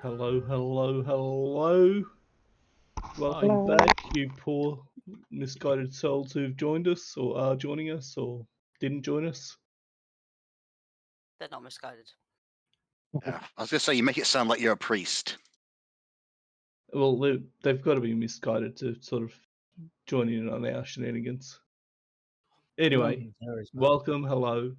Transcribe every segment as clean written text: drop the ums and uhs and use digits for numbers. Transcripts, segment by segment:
Hello, hello, hello. Welcome Hello. back, you poor misguided souls who've joined us, or are joining us, or didn't join us. They're not misguided. Yeah. I was going to say, you make it sound like you're a priest. Well, they've got to be misguided to sort of join in on our shenanigans. Anyway, welcome, hello.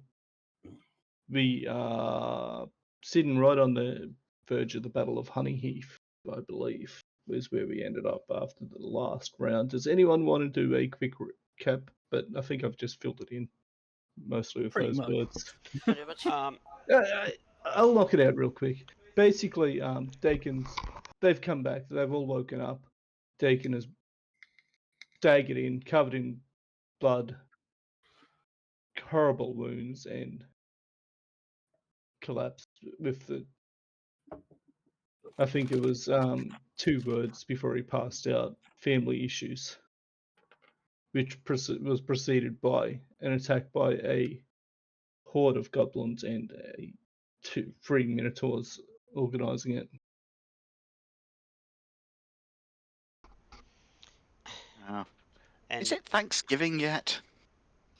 We are sitting right on the verge of the Battle of Honeyheath, I believe, is where we ended up after the last round. Does anyone want to do a quick recap? But I think I've just filled it in, mostly with those words. Pretty much. I'll knock it out real quick. Basically, they've come back. They've all woken up. Deacon is staggered in, covered in blood, horrible wounds, and collapsed with the. I think it was 2 words before he passed out. Family issues, which was preceded by an attack by a horde of goblins and 3 minotaurs organising it. Is it Thanksgiving yet?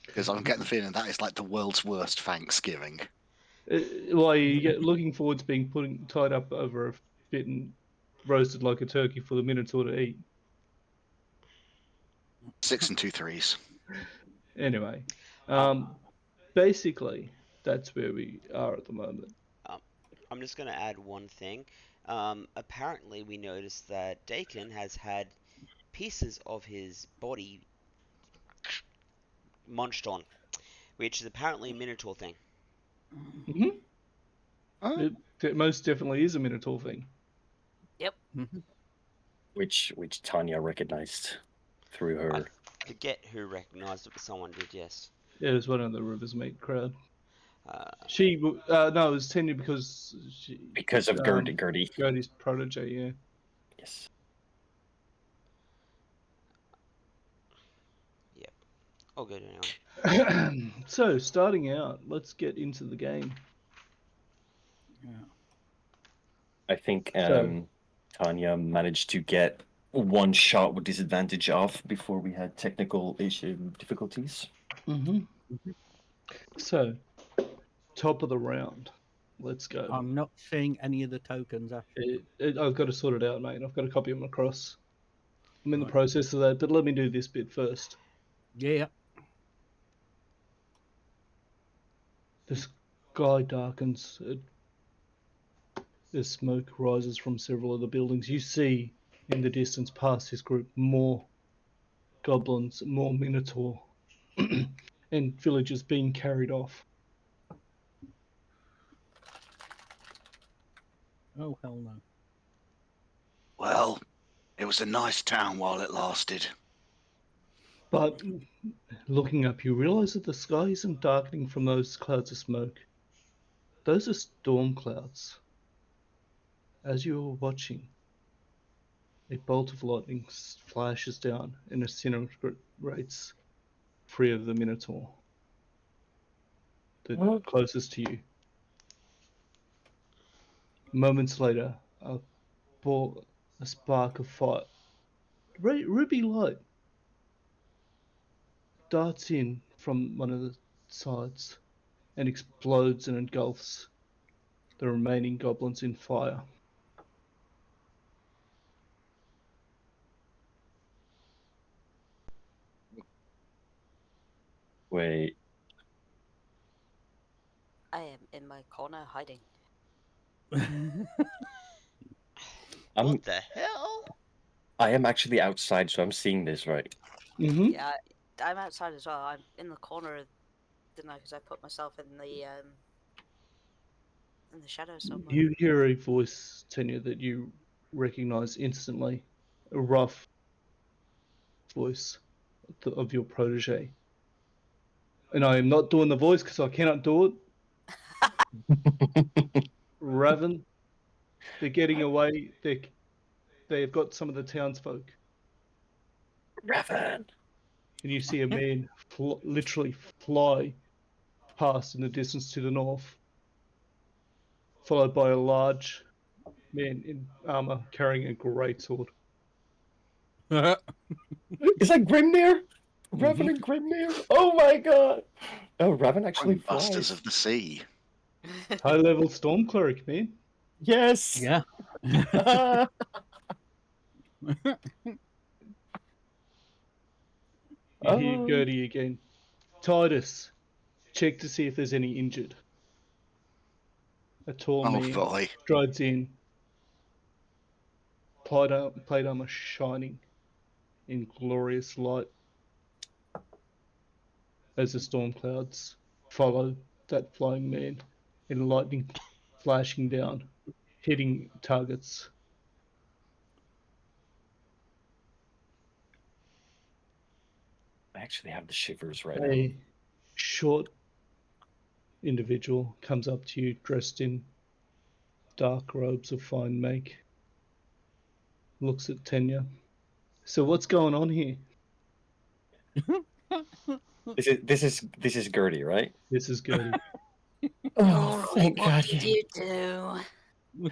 Because I'm getting the feeling that is like the world's worst Thanksgiving. Well, you get looking forward to being tied up over a bit and roasted like a turkey for the Minotaur to eat. 6 and 2 threes. Anyway, basically, that's where we are at the moment. I'm just going to add one thing. Apparently, we noticed that Dakin has had pieces of his body munched on, which is apparently a Minotaur thing. Mm-hmm. Huh? It most definitely is a Minotaur thing. Yep. Which Tanya recognized through her. I forget who recognized it, but someone did, yes. Yeah, it was one of the Rivers Meat crowd. Uh, No, it was Tanya because Because of Gertie. Gertie's protege, yeah. Yes. Yep. All good anyway. So, starting out, let's get into the game. I think So- Tanya managed to get one shot with disadvantage off before we had technical issue difficulties. So, top of the round. Let's go. I'm not seeing any of the tokens, actually. I've got to sort it out, mate. I've got to copy them across. I'm in the Right. process of that, but let me do this bit first. Yeah. The sky darkens. As smoke rises from several of the buildings. You see in the distance past his group more goblins, more Minotaur, and villagers being carried off. Oh, hell no. Well, it was a nice town while it lasted. But looking up, you realize that the sky isn't darkening from those clouds of smoke. Those are storm clouds. As you are watching, a bolt of lightning flashes down and incinerates 3 of the Minotaur. The closest to you. Moments later, a spark of fire, ruby light, darts in from one of the sides and explodes and engulfs the remaining goblins in fire. Wait. I am in my corner hiding. What the hell? I am actually outside, so I'm seeing this, right? Mm-hmm. Yeah, I'm outside as well. I'm in the corner, didn't I? Because I put myself in the shadows somewhere. You hear a voice, Tanya, that you recognize instantly. A rough voice of your protege. And I am not doing the voice because I cannot do it. Raven, they're getting away. They've got some of the townsfolk. Raven! And you see a man literally fly past in the distance to the north, followed by a large man in armor carrying a great sword. Is that Grimnir? Raven and Grimnir? Oh my god! Oh, Raven actually Busters flies. of the sea. High level storm cleric, man. Yes! Yeah. You hear Oh. Gertie again. Titus, check to see if there's any injured. A tall Oh man boy. strides in, plate armor shining in glorious light as the storm clouds follow that flying man and lightning flashing down, hitting targets. I actually have the shivers right now. A short individual comes up to you dressed in dark robes of fine make, looks at Tenya. So what's going on here? This is Gertie, right? This is Gertie. Oh, thank what God! did you do?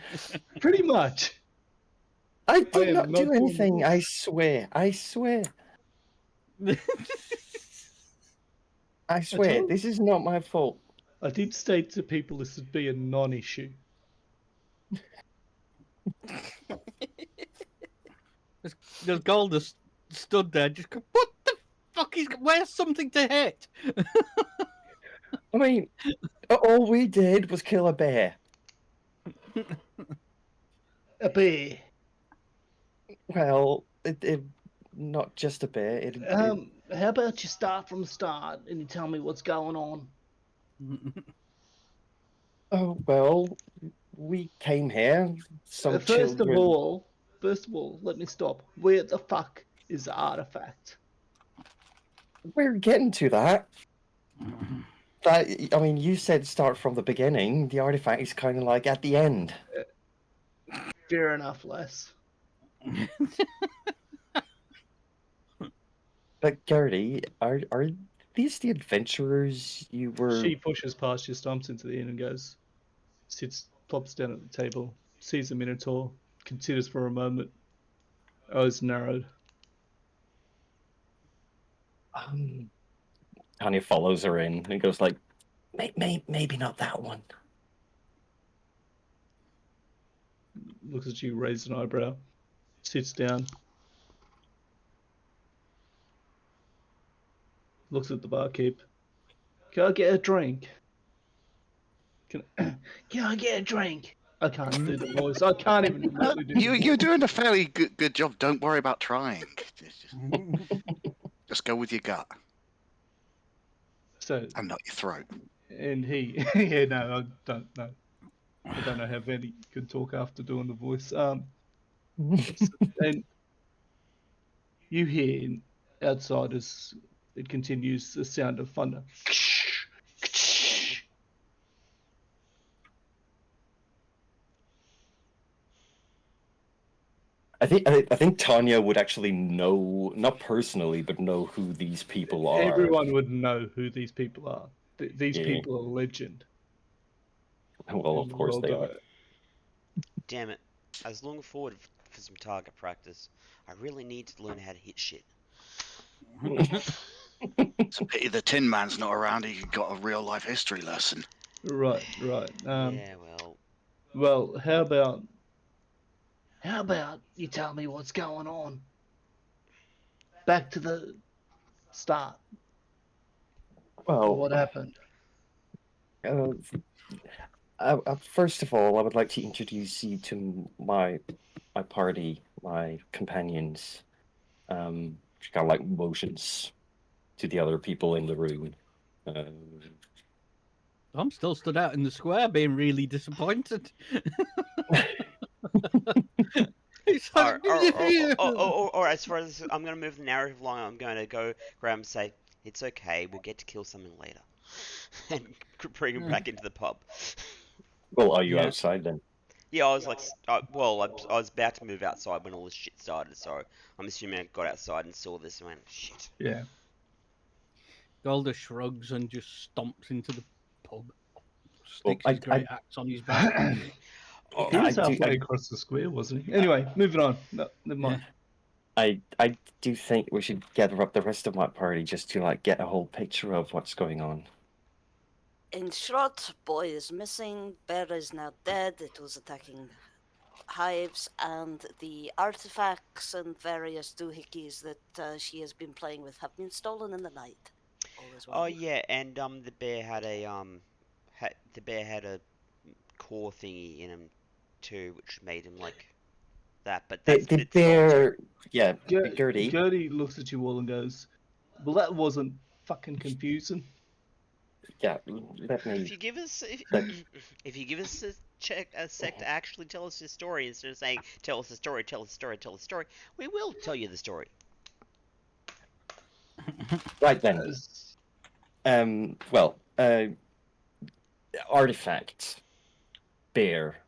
Pretty much. I did am not do not doing the anything. voice. I swear. I swear. I swear. told- This is not my fault. I did state to people this would be a non-issue. There's Goldust stood there, just go, what the fuck is? Where's something to hit? I mean, all we did was kill a bear. A bear. Well, not just a bear. How about you start from the start and you tell me what's going on? Oh well, we came here. Some First of children. all, let me stop. Where the fuck is the artifact? We're getting to that. I mean, you said start from the beginning. The artifact is kind of like at the end. Fair enough, Les. But Gertie, are these the adventurers you were? She pushes past you, stomps into the inn and goes, plops down at the table, sees the Minotaur, considers for a moment, eyes narrowed. Tanya follows her in and goes like, maybe not that one. Looks at you, raises an eyebrow, sits down, looks at the barkeep. Can I get a drink? Can I get a drink? I can't do the voice. I can't even remotely do the You're voice. doing a fairly good job. Don't worry about trying. Just go with your gut So, and not your throat. and he, yeah, no, I don't know. I don't know how Vanny could talk after doing the voice. And you hear outside as it continues the sound of thunder. I think Tanya would actually know, not personally, but know who these people are. Everyone would know who these people are. These Yeah. people are legend. Well, of course they are. Damn it. I was looking forward for some target practice. I really need to learn how to hit shit. It's a pity the Tin Man's not around. He got a real life history lesson. Right. Yeah, well. Well, how about you tell me what's going on? Back to the start. Well, What happened? First of all, I would like to introduce you to my party, my companions. She kind of like motions to the other people in the room. I'm still stood out in the square, being really disappointed. It's like, Or as far as I'm going to move the narrative along, I'm going to go grab and say, it's okay, we'll get to kill something later. And bring him back into the pub. Well, are you Yeah. outside then? Yeah, I was like, I was about to move outside when all this shit started, so I'm assuming I got outside and saw this and went, shit. Yeah. Golda shrugs and just stomps into the pub. Well, Sticks his great axe on his back. Oh, He I was do. halfway across the square, wasn't he? Anyway, moving on. No, never mind. I do think we should gather up the rest of my party just to like get a whole picture of what's going on. In short, boy is missing, bear is now dead, it was attacking hives, and the artifacts and various doohickeys that she has been playing with have been stolen in the night. All is well. Oh yeah, and the bear had a core thingy in him too, which made him like that. But The, that's the it's gone too. bear, yeah, Gertie. Gertie looks at you all and goes, "Well, that wasn't fucking confusing." Yeah, let me. If you give us Let, if you give us a sec to actually tell us your story instead of saying tell us the story, tell us the story, tell us the story, we will tell you the story. right then. As- Well, artifact, bear,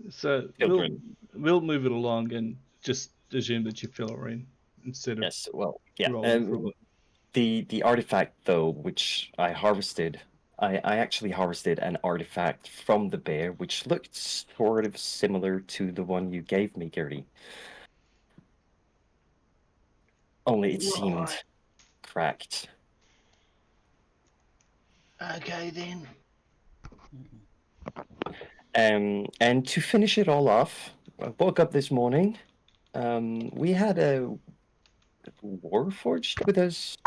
So children. we'll move it along and just assume that you fill her in instead of Yes, well, yeah. rolling from it. The artifact though, which I harvested, I actually harvested an artifact from the bear, which looked sort of similar to the one you gave me, Gertie. Only it seemed Right. cracked. Okay then. And to finish it all off, I woke up this morning. We had a warforged with us.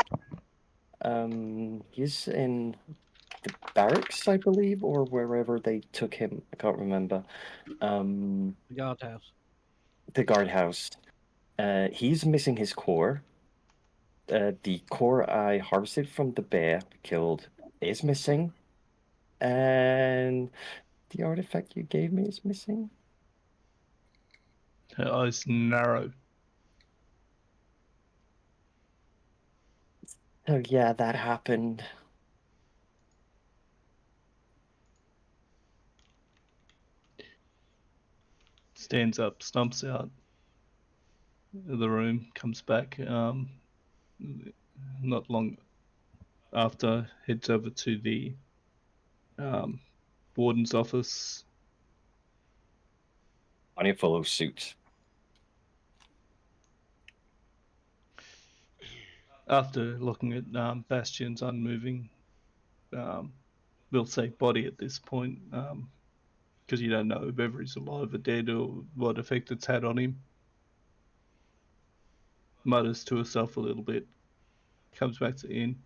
He's in the barracks, I believe, or wherever they took him. I can't remember. The guardhouse. The guardhouse. He's missing his core. The core I harvested from the bear we killed is missing. And the artifact you gave me is missing. Her eyes narrow. Oh yeah, that happened. Stands up, stumps out of the room, comes back. Not long after, heads over to the warden's office. On a full suit. After looking at Bastion's unmoving, we'll say body at this point, because you don't know whether he's alive or dead or what effect it's had on him. Mutters to herself a little bit, comes back to Ian.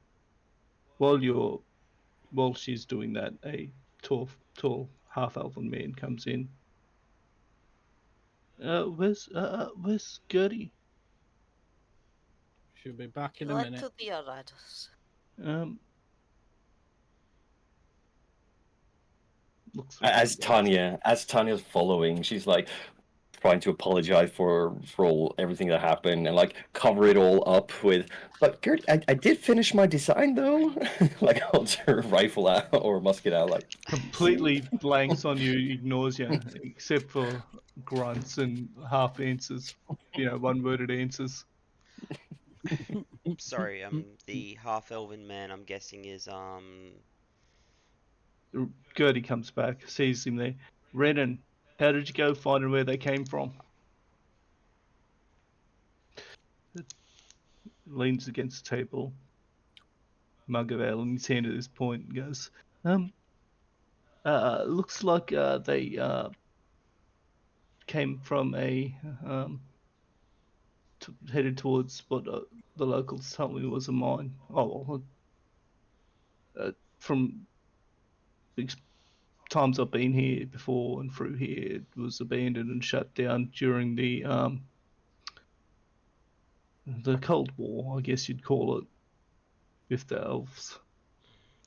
While she's doing that, a tall half-elven man comes in. Where's Gertie? She'll be back in a Let minute. to the others. Looks As Tanya's following, she's like trying to apologize for everything that happened and like cover it all up with. But Gert, I did finish my design though. Like holds her rifle out or musket out, like completely blanks on you, ignores you, except for grunts and half answers, one-worded answers. Sorry, the half elven man I'm guessing is Gertie comes back, sees him there. Renan, how did you go finding where they came from? Leans against the table, mug of ale in his hand at this point, and goes, looks like they came from headed towards what the locals told me was a mine. From times I've been here before and through here, it was abandoned and shut down during the Cold War, I guess you'd call it, with the elves.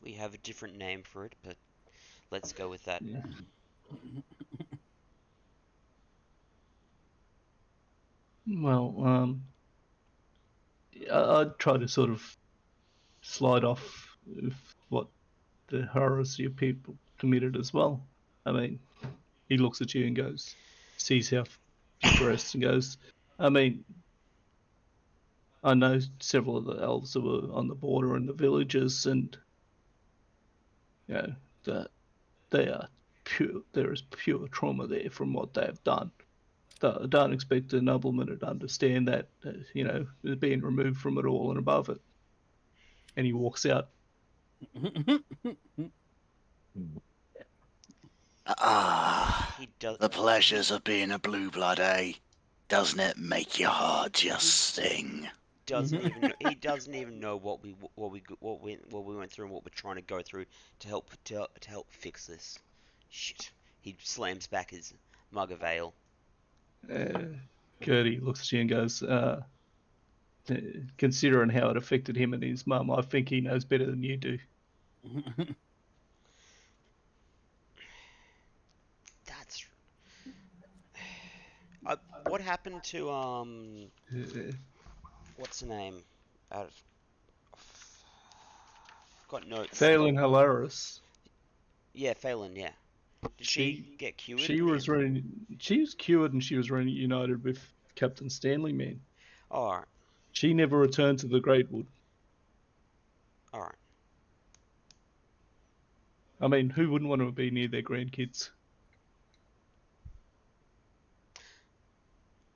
we have a different name for it, but let's go with that. Yeah. Well, I'd try to sort of slide off with what the horrors your people committed as well. I mean, he looks at you and goes, sees how you're dressed and goes, I mean, I know several of the elves that were on the border and the villages, and that they are pure trauma there from what they've done. Don't expect a nobleman to understand that, being removed from it all and above it. And he walks out. Ah, He does. the pleasures of being a blue blood, eh? Doesn't it make your heart just sing? He doesn't even know what we went through and what we're trying to go through to help fix this. Shit. He slams back his mug of ale. Gertie looks at you and goes, considering how it affected him and his mum, I think he knows better than you do. That's. What happened to what's the name? Got notes. Phelan Hilaris. Yeah, Phelan. Yeah. Did she get cured? She was cured and she was reunited with Captain Stanley Man. Oh, alright. She never returned to the Great Wood. Alright. I mean, who wouldn't want to be near their grandkids?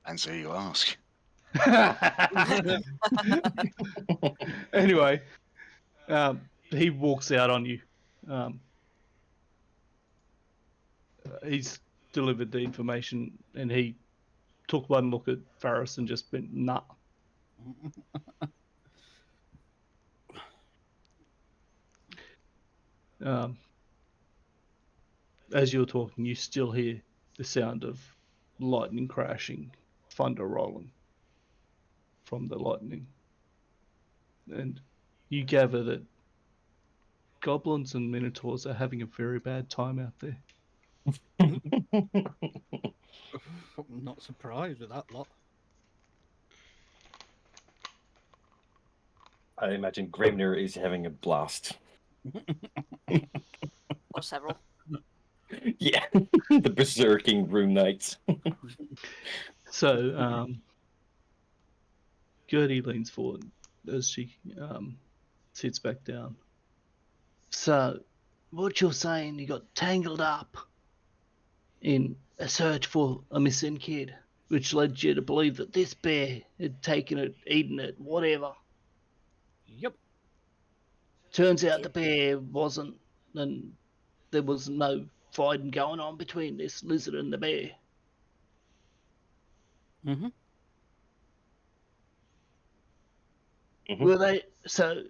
And so you ask. Anyway, he walks out on you. He's delivered the information and he took one look at Faris and just went, nah. As you're talking, you still hear the sound of lightning crashing, thunder rolling from the lightning. And you gather that goblins and minotaurs are having a very bad time out there. I'm not surprised with that lot. I imagine Grimnir is having a blast. Or several. Yeah, the berserking room nights. So, Gertie leans forward as she sits back down. So, what you're saying, you got tangled up in a search for a missing kid, which led you to believe that this bear had taken it, eaten it, whatever. Yep. Turns out the bear wasn't, and there was no fighting going on between this lizard and the bear. Mm-hmm. Were they? So,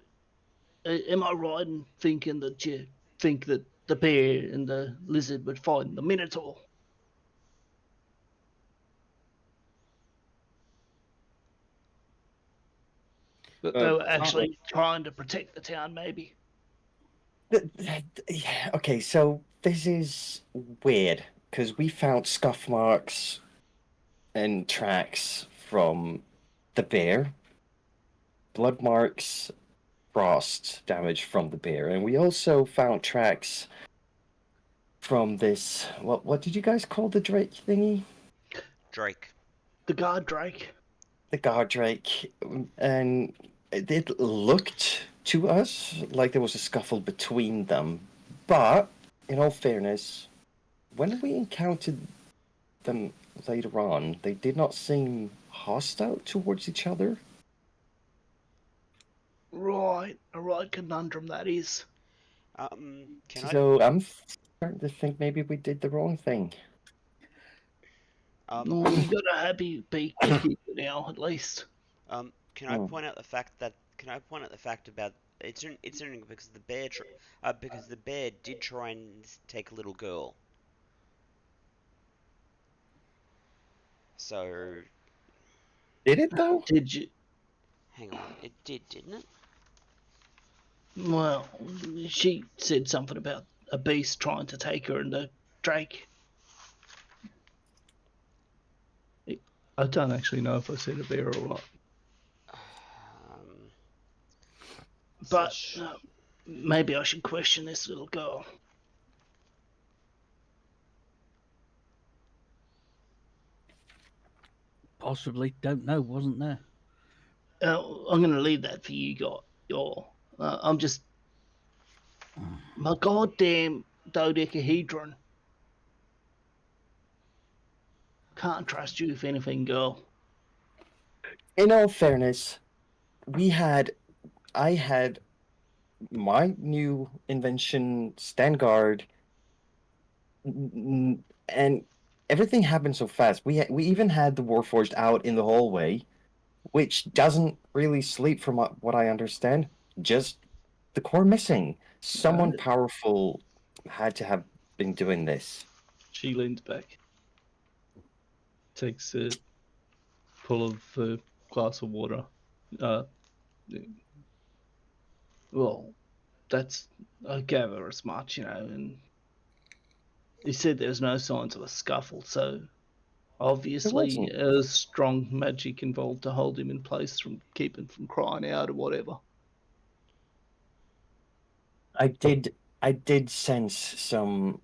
am I right in thinking that you think that the bear and the lizard would fight the Minotaur? But they were actually trying to protect the town, maybe. Okay, so this is weird because we found scuff marks and tracks from the bear, blood marks, frost damage from the bear, and we also found tracks from this. What did you guys call the drake thingy? Drake. The guard drake. The guard drake, and it looked to us like there was a scuffle between them. But in all fairness, when we encountered them later on, they did not seem hostile towards each other. Right, a right conundrum that is. I'm Starting to think maybe we did the wrong thing. No, you got a happy beekeeper now, at least. Can I point out the fact about it's interesting because the bear did try and take a little girl. So Did it though? Did you? hang on, it did, didn't it? Well, she said something about a beast trying to take her and the drake. I don't actually know if I said a bear or not. But maybe I should question this little girl. Possibly. Don't know. Wasn't there? I'm going to leave that for you, y'all. I'm just... My goddamn dodecahedron Can't trust you if anything, girl. In all fairness, I had my new invention, Stand Guard, and everything happened so fast. We even had the Warforged out in the hallway, which doesn't really sleep from what I understand. Just the core missing. Someone powerful had to have been doing this. She leans back, takes a pull of a glass of water. Well, that's I gather as much, and he said there's no signs of a scuffle, so obviously wasn't. there's strong magic involved to hold him in place from keep him from crying out or whatever. I did sense some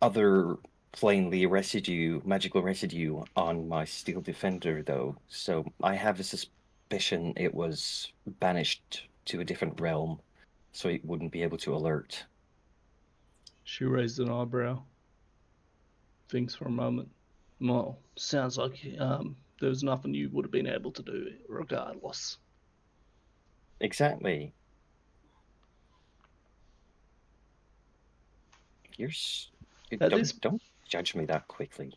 other plainly magical residue on my steel defender though, so I have a suspicion it was banished to a different realm, so it wouldn't be able to alert. She raised an eyebrow, thinks for a moment. Well, sounds like there was nothing you would have been able to do regardless. Exactly. At this Don't judge me that quickly.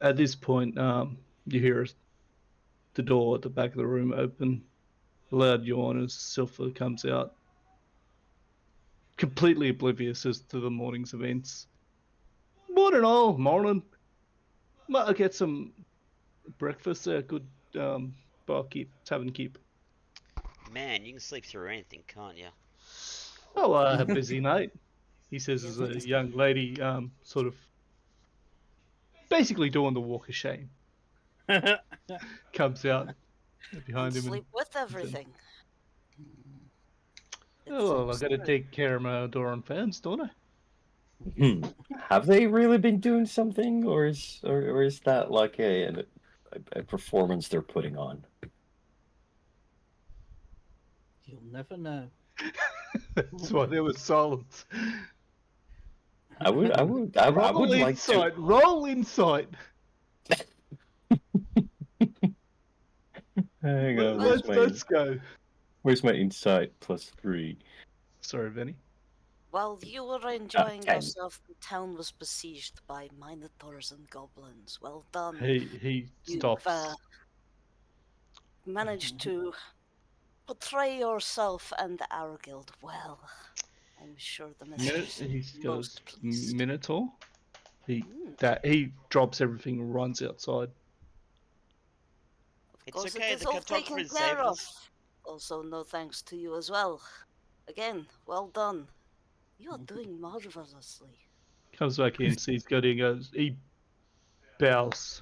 at this point, you hear the door at the back of the room open. A loud yawn as Silpha comes out, completely oblivious as to the morning's events. Morning all, morning. Might I get some breakfast there? Good barkeep, tavern keep. Man, you can sleep through anything, can't you? Oh, a busy night, he says as Yes, a it is. young lady sort of basically doing the walk of shame comes out behind him Sleep with and everything. oh, well, I gotta absurd. take care of my adoring fans, don't I? Have they really been doing something, or is that like a performance they're putting on? You'll never know. That's why there was silence. I would Roll like to. insight. Roll insight. Hang on, Let's go. where's my insight +3? Sorry, Vinny. While you were enjoying 10. yourself, the town was besieged by Minotaurs and Goblins. Well done. He You've stops. managed to portray yourself and our guild well. I'm sure the mistress He is goes most pleased. Minotaur. Mm, He drops everything and runs outside. of It's course, it okay, is the all taken cartographer's care saved of. us. Also, no thanks to you as well. Again, well done. You are doing marvelously. Comes back in, sees Cody and goes. He bows.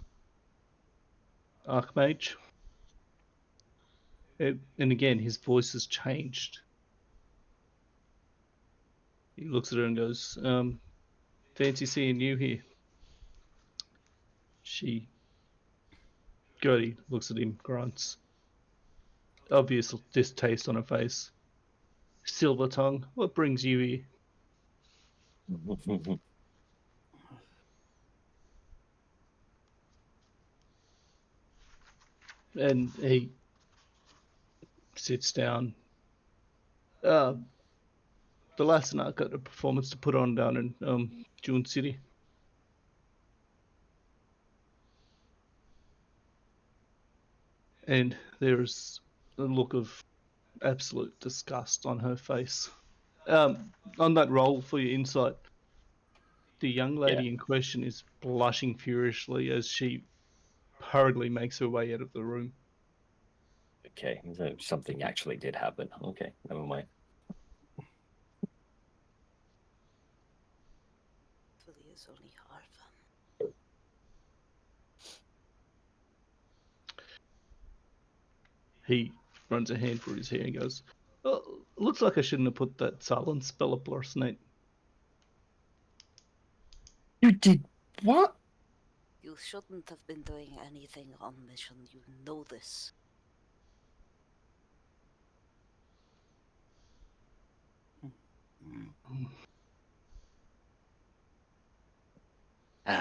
Archmage. And again, his voice has changed. He looks at her and goes, fancy seeing you here. She, Gertie, looks at him, grunts. Obvious distaste on her face. Silver tongue, what brings you here? And he sits down. The last night got a performance to put on down in June City. And there's a look of absolute disgust on her face. On that roll for your insight, the young lady in question is blushing furiously as she hurriedly makes her way out of the room. Okay, so something actually did happen. Okay, never mind. Hopefully, it's only half. He runs a hand through his hair and goes, oh, looks like I shouldn't have put that silence spell up last night. You did what? You shouldn't have been doing anything on mission. You know this.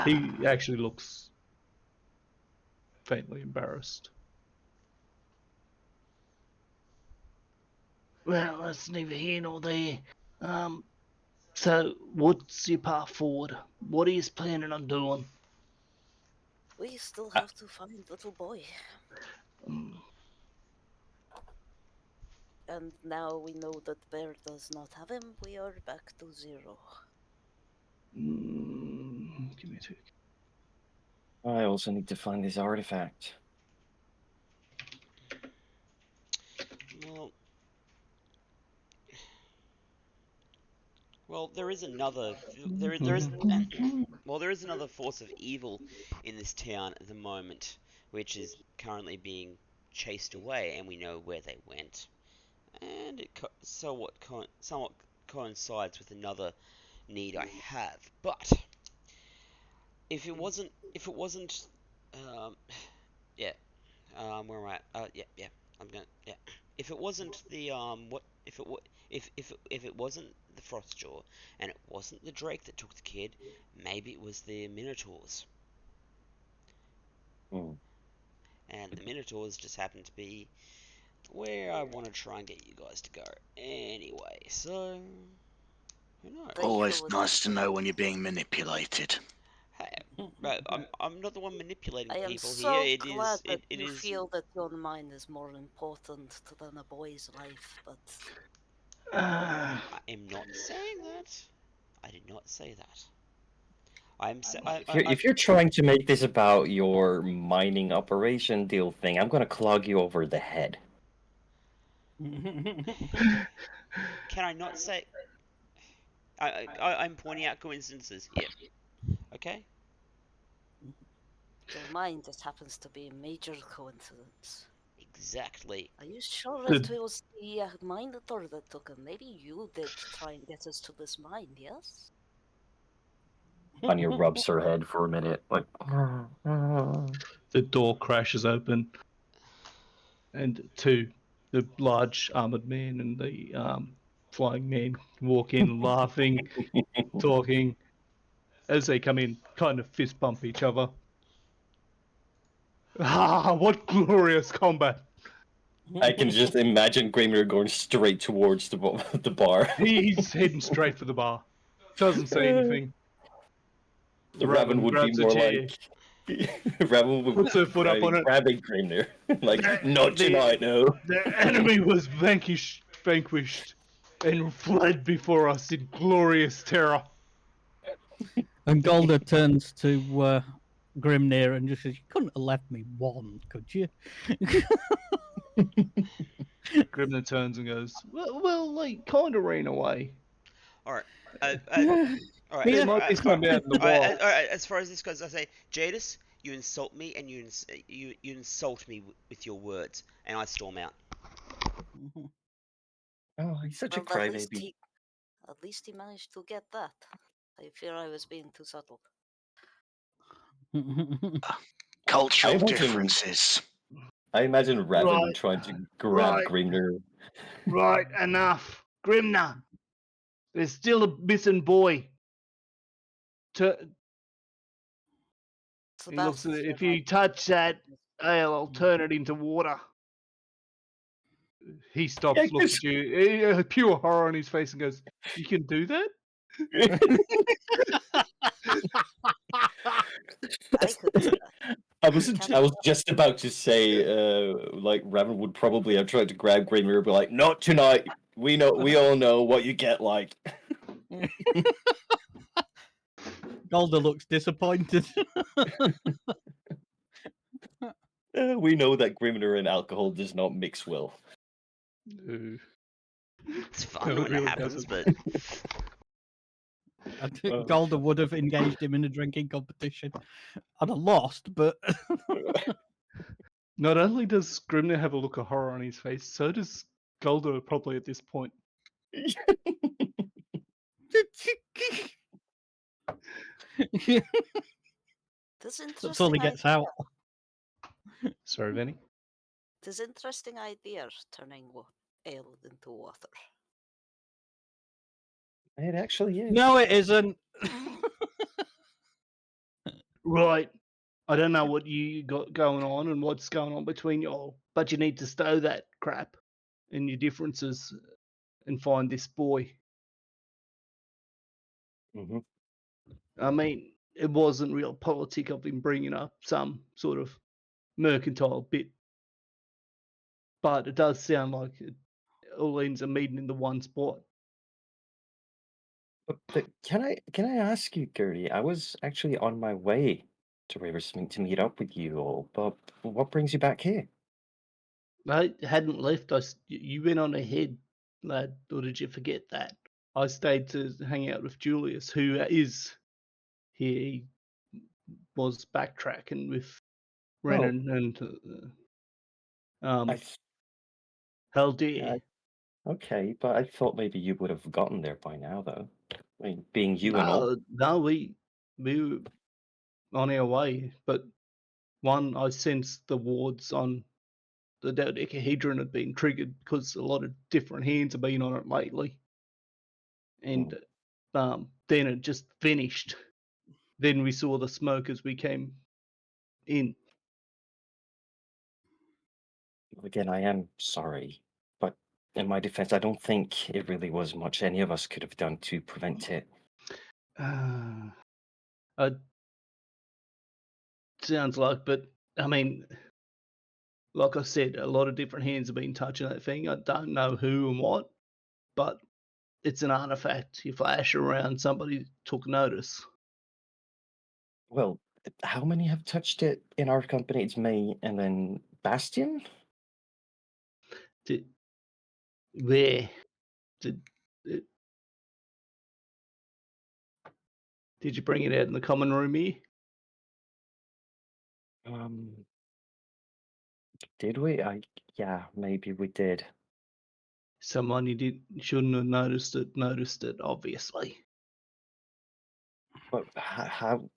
He actually looks faintly embarrassed. Well, that's neither here nor there. So what's your path forward? What are you planning on doing? We still have to find little boy. And now we know that Bear does not have him, we are back to 0. Give me a tick. I also need to find this artifact. Well, there is another. There is. Well, there is another force of evil in this town at the moment, which is currently being chased away, and we know where they went. And it somewhat coincides with another need I have. But if it wasn't, yeah, where am I at? Yeah, I'm gonna, yeah. If it wasn't the what if it if it wasn't the Frostjaw and it wasn't the Drake that took the kid, maybe it was the Minotaurs. And the Minotaurs just happen to be where I want to try and get you guys to go. Anyway, so who knows? Always nice to know when you're being manipulated. Hey, I'm not the one manipulating I am people so here. glad that It you is. feel that your mind is more important than a boy's life, but I am not saying that. I did not say that. If you're trying to make this about your mining operation deal thing, I'm gonna clog you over the head. Can I not say? I'm pointing out coincidences here. Okay. your mind just happens to be a major coincidence. Exactly. Are you sure it was the Minotaur that took him? Maybe you did try and get us to this mine, yes? Anya rubs her head for a minute, like. The door crashes open, and the large armored man and the flying man walk in, laughing, talking. As they come in, kind of fist bump each other. Ah, what glorious combat! I can just imagine Grimmer going straight towards the the bar. He's heading straight for the bar. Doesn't say anything. The Raven would be grabs a more chair, like Raven would puts her foot up on it. grabbing Grimner, like not tonight, no. The enemy was vanquished, and fled before us in glorious terror. And Golda turns to Grimnir and just says, "You couldn't have left me one, could you?" Grimner turns and goes, well, like, kind of ran away. All right. All right. There might be some out in the wild. All right. As far as this goes, I say, Jadis, you insult me and you insult me with your words, and I storm out. Oh, he's such a Well, crybaby. at least he managed to get that. I fear I was being too subtle. Cultural differences. I imagine Raven Right. trying to grab Grimner. Right, enough. Grimner, there's still a missing boy. He looks at it. If you touch that ale, I'll turn it into water. He stops, looks at you, pure horror on his face, and goes, "You can do that?" I could do that. I was just about to say, like Raven would probably have tried to grab Grimmer and be like, "Not tonight. We all know what you get like." Golda looks disappointed. We know that Grimner and alcohol does not mix well. No. It's fun when it happens, but I think Golda would have engaged him in a drinking competition. I'd have lost, but Not only does Grimner have a look of horror on his face, so does Golda probably at this point. That's all he gets out. Sorry, Vinny? This interesting idea, turning ale into water. It actually is. No, it isn't. Right. I don't know what you got going on and what's going on between y'all, but you need to stow that crap and your differences and find this boy. Mm-hmm. I mean, it wasn't real politic of him bringing up some sort of mercantile bit, but it does sound like it all ends up meeting in the one spot. But can I ask you, Gertie? I was actually on my way to Riversmith to meet up with you all, but what brings you back here? I hadn't left us. You went on ahead, lad, or did you forget that? I stayed to hang out with Julius, who is here. He was backtracking with Well, Renan and I th- hell dear. okay, but I thought maybe you would have gotten there by now, though. I mean, being you and all. No, we were on our way, but one, I sensed the wards on the dodecahedron had been triggered because a lot of different hands have been on it lately, and then it just finished. Then we saw the smoke as we came in. Again, I am sorry, but in my defense, I don't think it really was much any of us could have done to prevent it. Sounds like, but I mean, like I said, a lot of different hands have been touching that thing. I don't know who and what, but it's an artifact. You flash around, somebody took notice. Well, how many have touched it in our company? It's me and then Bastion? Where? Did you bring it out in the common room here? Did we? Yeah, maybe we did. Someone you shouldn't have noticed it, obviously. But how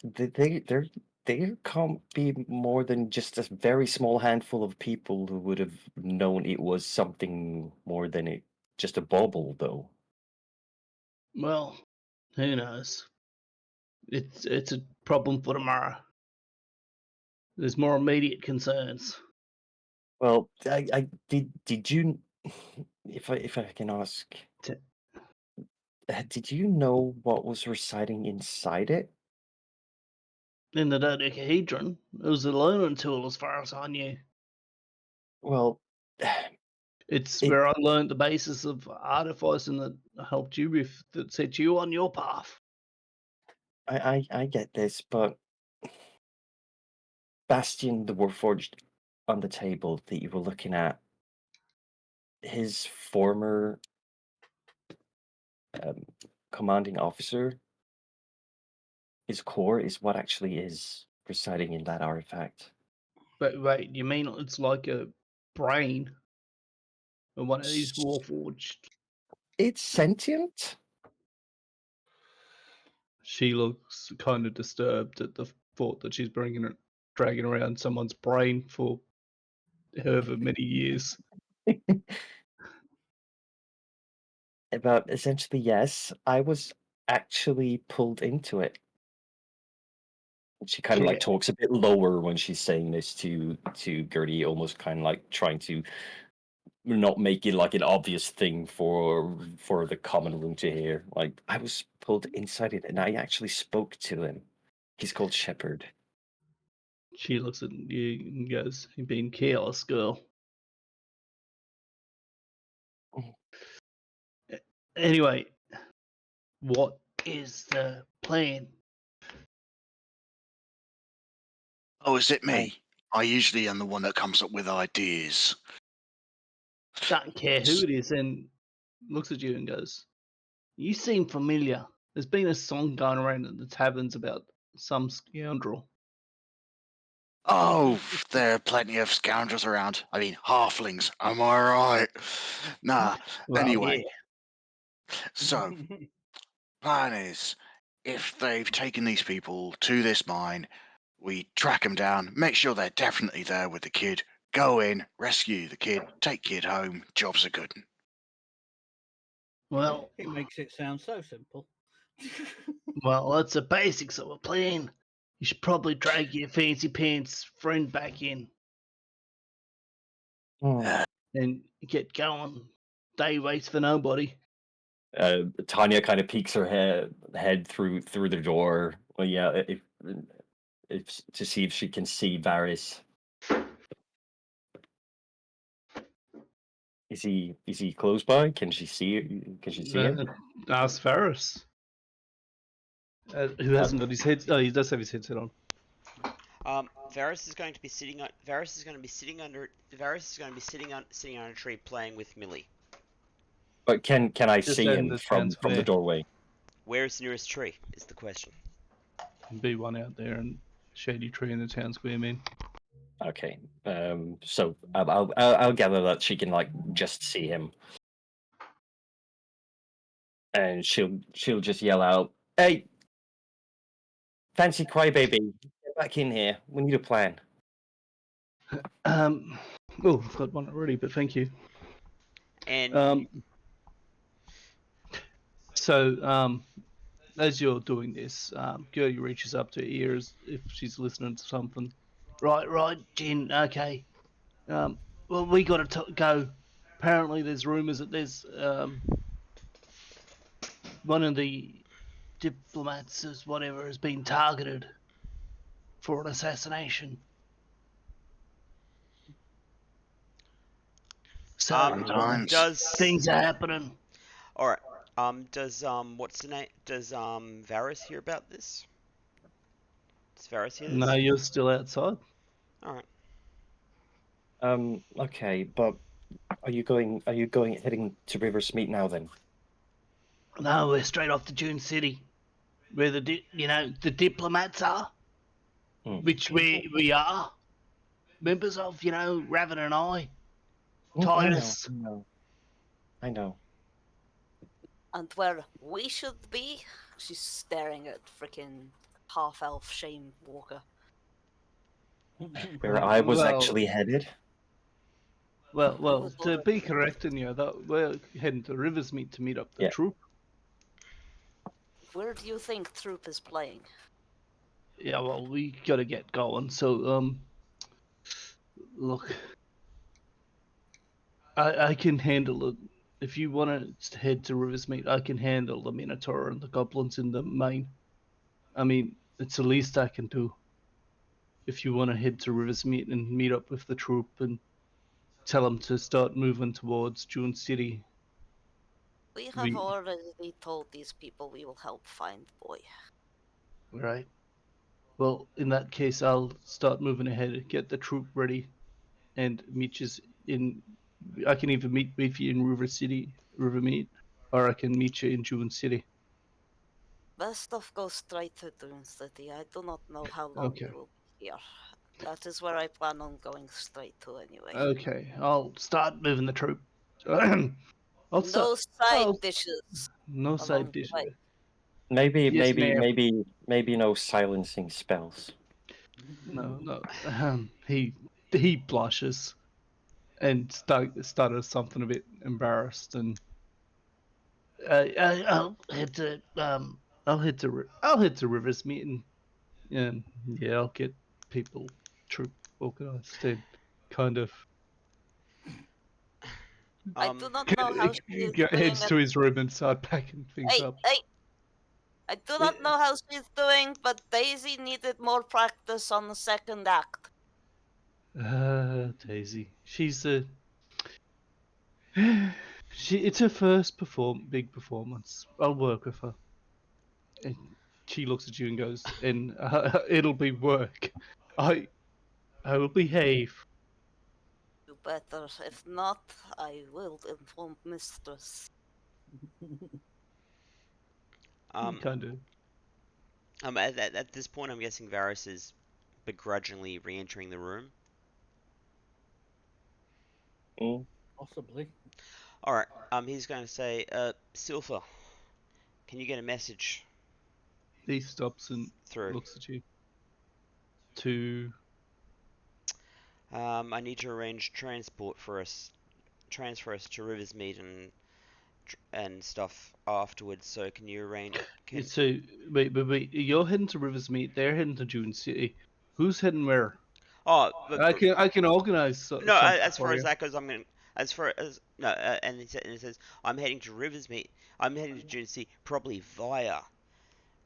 there can't be more than just a very small handful of people who would have known it was something more than just a bauble, though. Well, who knows? It's a problem for tomorrow. There's more immediate concerns. Well, I did you, if I can ask, did you know what was residing inside it? In the dodecahedron, it was a learning tool as far as I knew. Well, It's where I learned the basis of artificing that helped you with, that set you on your path. I get this, but Bastion, the Warforged on the table that you were looking at, his former commanding officer, his core is what actually is residing in that artifact. But wait, you mean it's like a brain of one of these Warforged? It's sentient? She looks kind of disturbed at the thought that she's dragging around someone's brain for however many years. But essentially, yes, I was actually pulled into it. She kind of like talks a bit lower when she's saying this to Gertie, almost kind of like trying to not make it like an obvious thing for the common room to hear. Like, I was pulled inside it, and I actually spoke to him. He's called Shepard. She looks at you and goes, "You're being careless, girl." Anyway, what is the plan? Oh, is it me? I usually am the one that comes up with ideas. Don't care who it is, and looks at you and goes, "You seem familiar. There's been a song going around at the taverns about some scoundrel." Oh, there are plenty of scoundrels around. I mean, halflings. Am I right? Nah. Well, Anyway, yeah. so plan is, if they've taken these people to this mine, we track them down, make sure they're definitely there with the kid, go in, rescue the kid, take kid home. Job's a good one. Well, it makes it sound so simple. well, that's the basics of a plan. You should probably drag your fancy pants friend back in and get going. Day waits for nobody. Tanya kind of peeks her head through the door. Well, yeah, if to see if she can see Varys. Is he close by? Can she see? Can she see him? Ask Ferris. Who hasn't got his head? Oh, he does have his headset on. Varys is going to be sitting on. Varys is going to be sitting under. Varys is going to be sitting on a tree playing with Millie. But can I Just see in him the from town the square. doorway? Where is the nearest tree? Is the question. Be one out there and shady tree in the town square, man. Okay. So I'll gather that she can like just see him, and she'll just yell out, "Hey, fancy crybaby, get back in here. We need a plan." Oh, I've got one already, but thank you. And So, as you're doing this, Gertie reaches up to her ears if she's listening to something. Right, Jen. Okay. Well, we got to go. Apparently, there's rumours that there's one of the diplomats, as whatever, has been targeted for an assassination. So does things are happening. all right. Does what's the name? Does Varys hear about this? Does Varys hear this? No, you're still outside. All right. Okay, but are you heading to Riversmeet now then? No, we're straight off to Dune City, where the diplomats are, which we are members of. Raven and I, Titus. I know. And where we should be? She's staring at freaking half-elf Shane Walker. Where I was Well- actually headed. Well, to be correct in you, that we're heading to Riversmeet to meet up the Yeah. troop. Where do you think Troop is playing? Yeah, well, we gotta get going. So, look, I can handle it. If you want to head to Riversmeet, I can handle the Minotaur and the Goblins in the main. I mean, it's the least I can do. If you want to head to Riversmeet and meet up with the troop and tell them to start moving towards Dune City. We have already told these people we will help find Boy. Right. Well, in that case, I'll start moving ahead, get the troop ready, and meet you in. I can either meet with you in Rivermeet, or I can meet you in Dune City. Best of go straight to Dune City. I do not know how long Okay. you will be here. That is where I plan on going straight to anyway. Okay, I'll start moving the troop. No side dishes. No side along the dishes. way. Maybe Yes, ma'am. maybe no silencing spells. No. He blushes and stutters something a bit embarrassed, and I'll head to Riversmeet, and yeah, I'll get troop organized and kind of. I do not know how she is doing Heads it. to his room and start packing things up. Hey! I do not know how she's doing, but Daisy needed more practice on the second act. Daisy. She's a. It's her first big performance. I'll work with her. And she looks at you and goes, "And it'll be work. I will behave." You better. If not, I will inform Mistress. Kind of. At this point, I'm guessing Varys is begrudgingly re-entering the room. Possibly. All right. He's going to say, Silver, can you get a message He stops and through? looks at you. To. I need to arrange transfer us to Riversmeet and and stuff afterwards. So can you arrange? So wait. You're heading to Riversmeet. They're heading to Dune City. Who's heading where? Oh, but I can organize no. something As for far as you. that goes, I'm gonna. As far as no, and it says I'm heading to Riversmeet. I'm heading to Dune City, probably via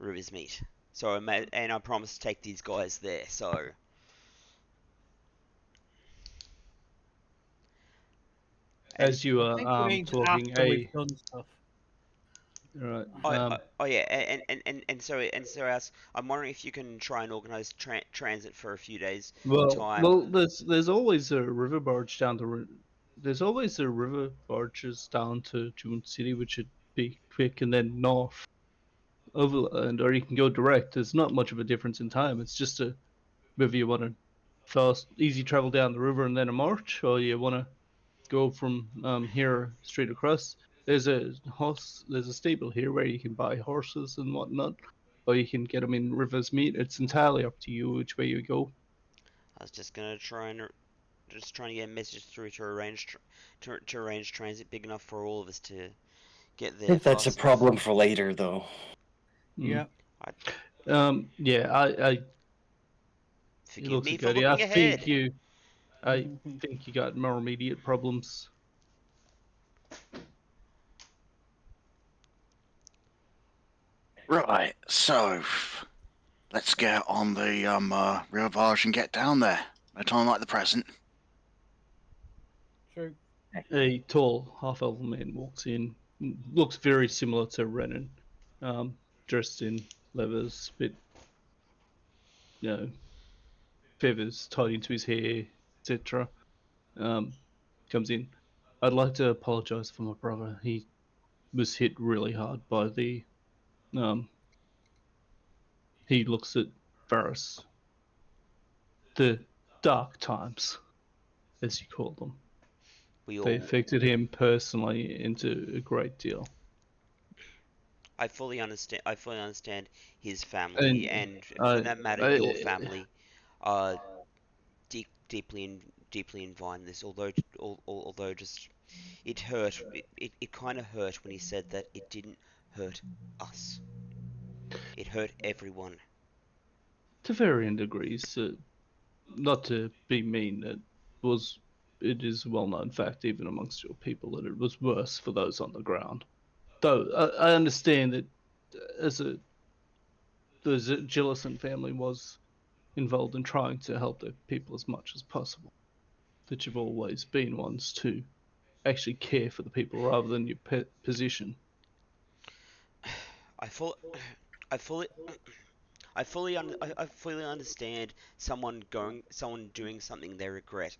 Riversmeet. So I promise to take these guys there. So. As you I think it are means talking, after we've done stuff. right. Oh yeah, and so as I'm wondering if you can try and organize transit for a few days time. Well, there's always a river barge down to. There's always a river barges down to Dune City, which should be quick, and then north overland, or you can go direct. There's not much of a difference in time. It's just whether you want to fast, easy travel down the river and then a march, or you want to go from here straight across. There's a stable here where you can buy horses and whatnot, or you can get them in Rivers Meat. It's entirely up to you which way you go. I was just gonna trying to get a message through to to arrange transit big enough for all of us to get I there think that's a fast enough. problem for later, though. Yeah. Yeah. It Forgive looks me like for good. looking ahead. I think you got more immediate problems. Right, so let's get on the river barge and get down there. At a time like the present. True. A tall half-elf man walks in. Looks very similar to Renan, dressed in leathers, bit, you know, feathers tied into his hair, etc. Comes in. I'd like to apologize for my brother. He was hit really hard by the. Um, he looks at Varus. The dark times, as you call them. We They all. affected him personally into a great deal. I fully understand. I fully understand his family, and for I, that matter, your I, family, are deeply involved in this. Although just it hurt. It kind of hurt when he said that it didn't hurt us. It hurt everyone. to varying degrees, not to be mean, it is a well-known fact even amongst your people that it was worse for those on the ground. Though I understand that as a the Gillison family was involved in trying to help their people as much as possible. That you've always been ones to actually care for the people rather than your position. I full. I fully. I fully understand someone doing something they regret.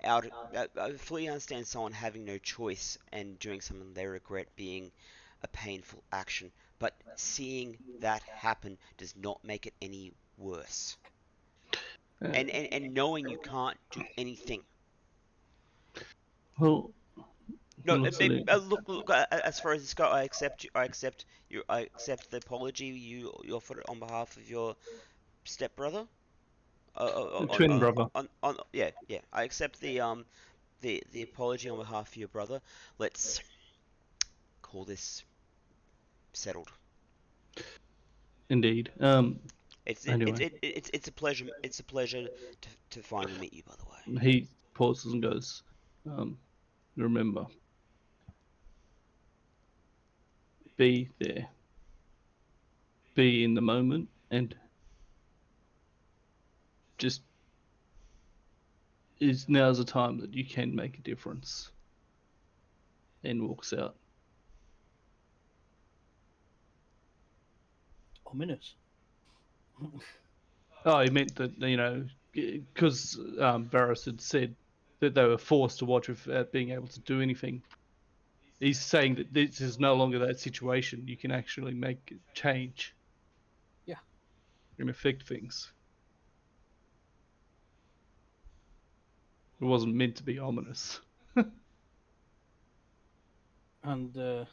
I fully understand someone having no choice and doing something they regret being a painful action. But seeing that happen does not make it any worse. Uh, And knowing you can't do anything. well, No, looks at it. look. As far as this goes, I accept the apology you offered on behalf of your stepbrother. Twin brother. Yeah. I accept the apology on behalf of your brother. Let's call this settled. Indeed. Anyway, It's a pleasure. It's a pleasure to finally meet you. By the way, he pauses and goes, um, remember, be there, be in the moment, and just is now's the time that you can make a difference. And walks out. Ominous. Oh, he meant that, because Varys had said that they were forced to watch without being able to do anything. He's saying that this is no longer that situation. You can actually make change. Yeah. And affect things. It wasn't meant to be ominous. And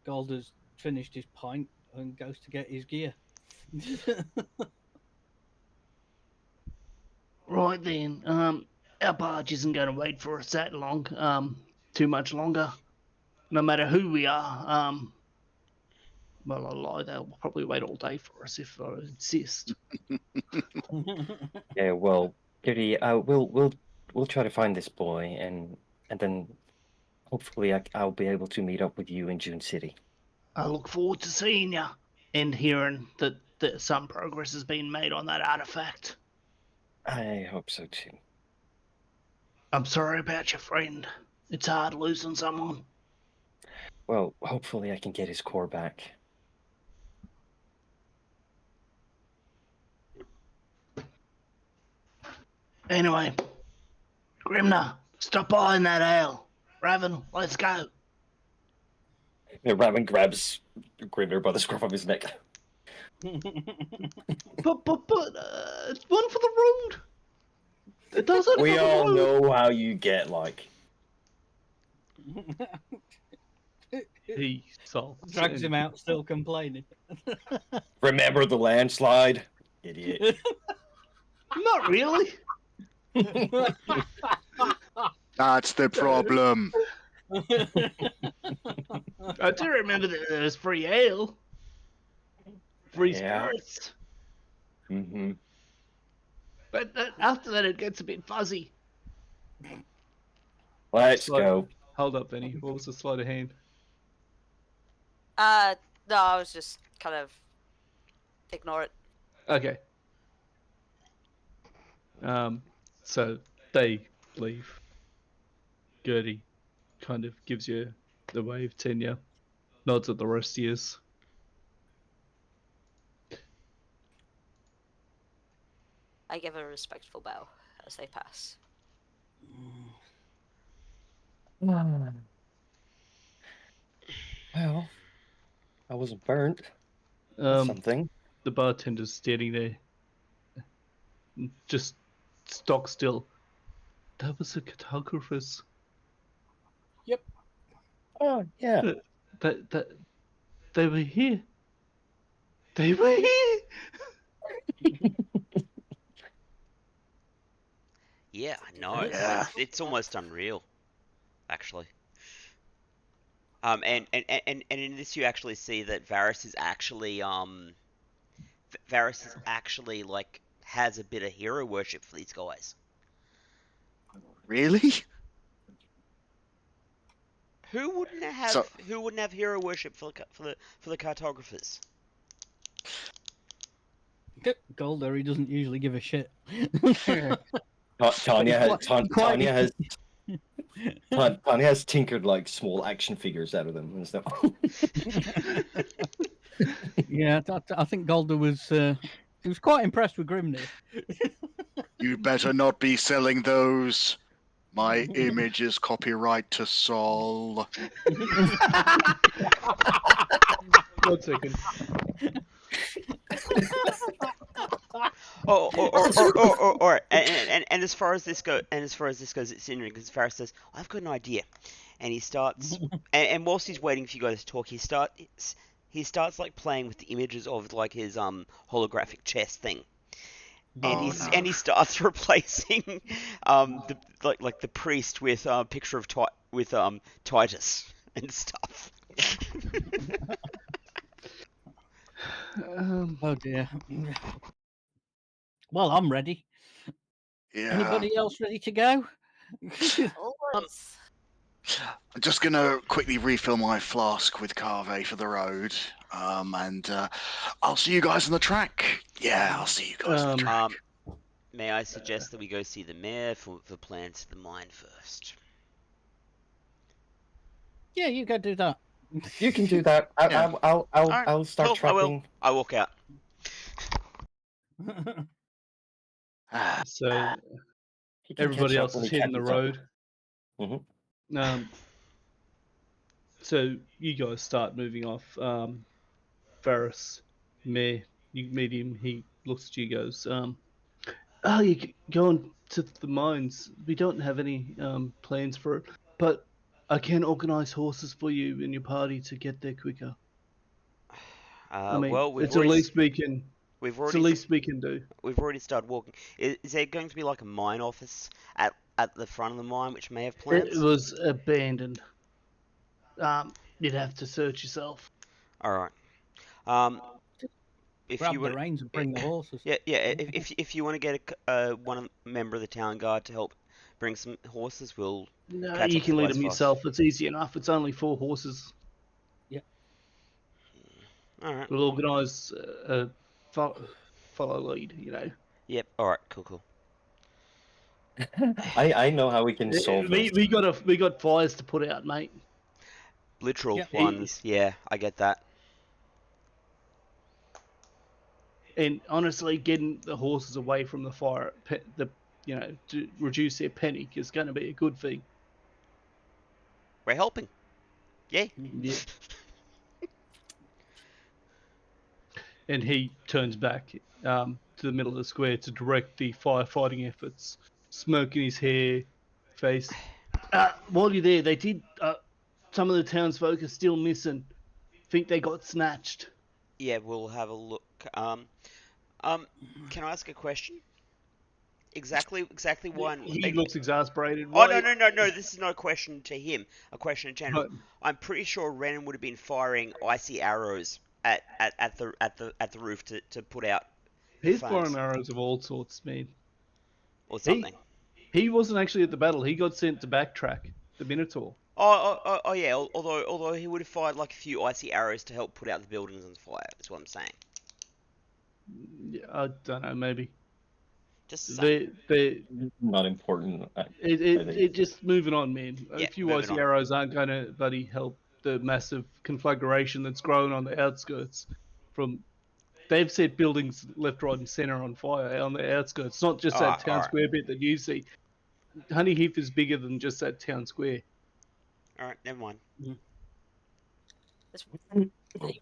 Gold finished his pint and goes to get his gear. Right then, our barge isn't going to wait for us that long. Too much longer. no matter who we are, well, I lie. They'll probably wait all day for us if I insist. Yeah, well, Kitty, we'll try to find this boy, and then hopefully I'll be able to meet up with you in June City. I look forward to seeing you and hearing that some progress has been made on that artifact. I hope so too. I'm sorry about your friend. It's hard losing someone. Well, hopefully I can get his core back. Anyway, Grimner, stop by in that ale. Raven, let's go. Yeah, Raven grabs Grimner by the scruff of his neck. But it's one for the road. It does it We for the all road. know how you get, like. He sulks. Drags him out, still complaining. Remember the landslide? Idiot. Not really. That's the problem. I do remember that there was free ale. Free spirits. Mm-hmm. But after that, it gets a bit fuzzy. Let's go. Hold up, Benny. What was the sleight of hand? No, I was just kind of ignore it. Okay. So they leave. Gertie kind of gives you the wave, Tenya. Nods at the rest of yous. I give a respectful bow as they pass. Well, I wasn't burnt. That's something. The bartender's standing there, just stock still. That was a cartographer's. Yep. Oh, yeah. That they were here. They were here. Yeah, I know. Yeah. It's almost unreal, actually. And in this you actually see that Varys is actually like has a bit of hero worship for these guys. Really? Who wouldn't have hero worship for the cartographers? Golder, he doesn't usually give a shit. Tanya has tinkered like small action figures out of them and stuff. Yeah, I think Golder was he was quite impressed with Grimnir. You better not be selling those. My image is copyright to Sol. 1 second. And as far as this goes, it's interesting because Varys says, "I've got an idea," and he starts, and whilst he's waiting for you guys to talk, he starts like playing with the images of like his holographic chess thing, and he starts replacing the priest with a picture of Titus and stuff. Oh dear. Well, I'm ready. Yeah. Anybody else ready to go? Always. I'm just gonna quickly refill my flask with Cave for the road. And I'll see you guys on the track. Yeah, I'll see you guys on the track. May I suggest that we go see the mayor for plans to the mine first? Yeah, you go do that. You can do that. I'll start tracking. I walk out. So He can everybody catch up else when is he hitting the catches up. road. Mhm. So you guys start moving off. Varys, Mayor, you meet him. He looks at you, goes, you're going to the mines. We don't have any plans for it, but I can organise horses for you and your party to get there quicker. I mean, it's the least we can. It's the least we can do. We've already started walking. Is there going to be like a mine office at the front of the mine, which may have plans? It was abandoned. You'd have to search yourself. All right. If Grab you the want, reins and bring the horses. yeah. If you want to get one member of the town guard to help bring some horses, we'll No, catch you up can lead supplies them fast. yourself. It's easy enough. It's only 4 horses. All right. We'll organise a follow lead. Yep. All right. Cool. I know how we can solve this. We got fires to put out, mate. Literal Yep. ones. Yeah, I get that. And honestly, getting the horses away from the fire, to reduce their panic is going to be a good thing. We're helping. Yay. Yeah. And he turns back to the middle of the square to direct the firefighting efforts, smoke in his hair, face. While you're there, they did. Some of the townsfolk are still missing. Think they got snatched. Yeah, we'll have a look. Can I ask a question? Exactly why? He looks exasperated. Oh no! This is not a question to him. A question in general. Right. I'm pretty sure Ren would have been firing icy arrows at the roof to put out He's flames firing arrows of all sorts, man. or something. He wasn't actually at the battle. He got sent to backtrack the Minotaur. Oh yeah. Although he would have fired like a few icy arrows to help put out the buildings on fire. That's what I'm saying. Yeah, I don't know. Maybe Just saying. they Not important. it just moving on, man. Yeah, A few moving icy on. arrows aren't going to bloody help the massive conflagration that's growing on the outskirts. They've set buildings left, right, and centre on fire on the outskirts. It's not just that town alright. square bit that you see. Honey Heath is bigger than just that town square. All right, never mind. Even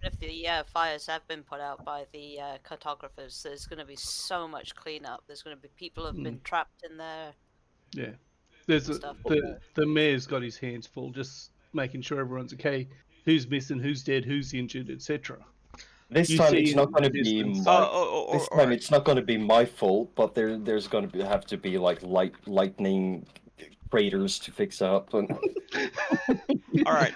if the fires have been put out by the cartographers, there's going to be so much cleanup. There's going to be people who've been trapped in there. Yeah, there's Stuff. the mayor's got his hands full, just making sure everyone's okay. Who's missing? Who's dead? Who's injured? Etc. This You time see it's not in going to the be distance. my. This time it's not going to be my fault, but there's going to have to be like lightning craters to fix up. And... All right.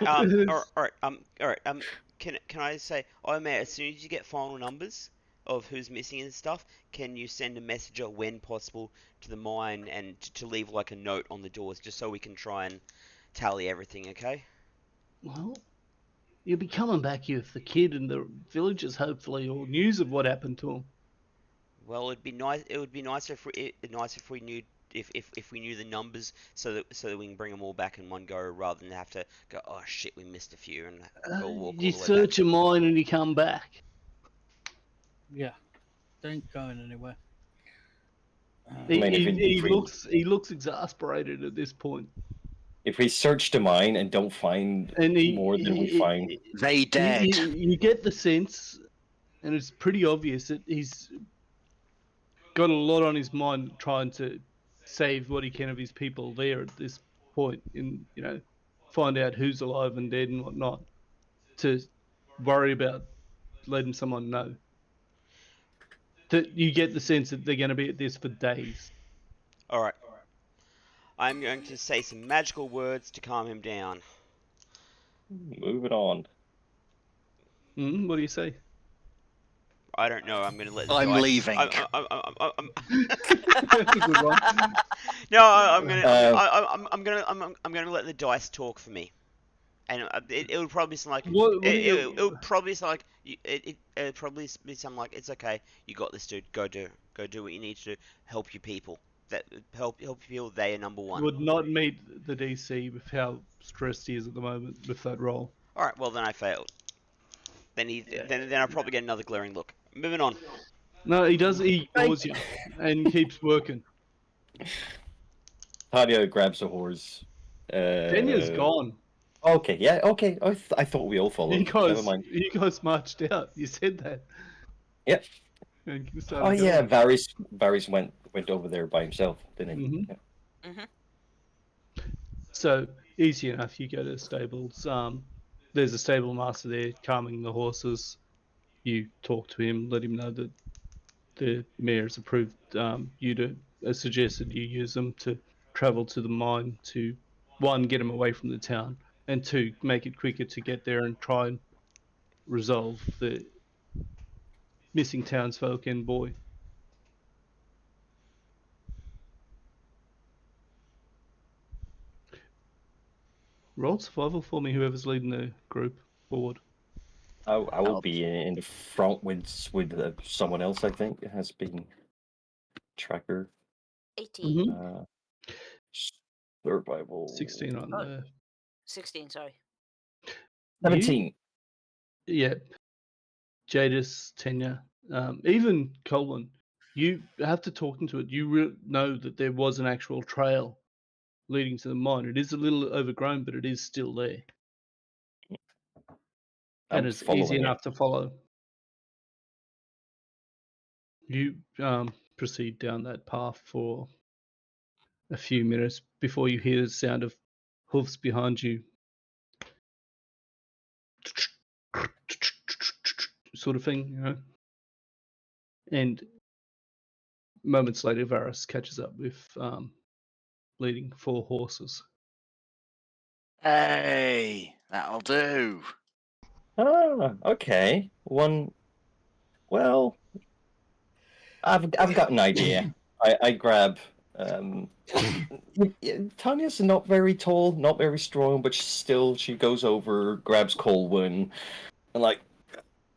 Can I say, oh man, as soon as you get final numbers of who's missing and stuff, can you send a messenger when possible to the mine and to leave like a note on the doors just so we can try and tally everything, okay? Well, you'll be coming back here with the kid and the villagers, hopefully, or news of what happened to him. Well, it'd be nice. It would be nicer if we knew if we knew the numbers so that we can bring them all back in one go rather than have to go. Oh shit, we missed a few and go walk all You the way search back. a mine and you come back. Yeah, ain't going anywhere. He looks exasperated at this point. If we search the mine and don't find more than we find, they dead. You get the sense, and it's pretty obvious that he's got a lot on his mind trying to save what he can of his people there at this point, in find out who's alive and dead and whatnot, to worry about letting someone know. You get the sense that they're going to be at this for days. All right. I'm going to say some magical words to calm him down. move it on. What do you say? I don't know. I'm going to let. I'm leaving. That's a good one. No, I'm going to let the dice talk for me, and it would probably sound like it would probably sound like it probably be something like, it's okay. You got this, dude. Go do what you need to do. Help your people. Help your people. They are number one. Would not meet the DC with how stressed he is at the moment with that role. All right. Well, then I failed. Then I'll probably get another glaring look. Moving on. No, he does. He ignores you and keeps working. Tadia grabs a horse. Kenya's gone. Okay, yeah, okay. I thought we all followed. Never mind. You guys marched out. You said that. Yep. And you Oh started yeah, going. Varys went over there by himself, didn't he? Mhm. Yeah. Mm-hmm. So easy enough. You go to the stables. There's a stable master there calming the horses. You talk to him, let him know that the mayor has approved you to suggested you use them to travel to the mine to, one, get them away from the town, and 2, make it quicker to get there and try and resolve the missing townsfolk and boy. Roll survival for me, whoever's leading the group forward. I will be in the front with someone else. I think it has been tracker 18. survival 16 on Oh. the 16, sorry. 17. Yeah. Jadis, Tenya, even Colin, you have to talk into it. You know that there was an actual trail leading to the mine. It is a little overgrown, but it is still there. And I'm it's easy following it. enough to follow. You proceed down that path for a few minutes before you hear the sound of hoofs behind you. Sort of thing, you know. And moments later, Varus catches up with leading 4 horses. Hey, that'll do. Ah, okay. One. Well, I've got an idea. I grab. Tanya's not very tall, not very strong, but still, she goes over, grabs Colwyn, and like,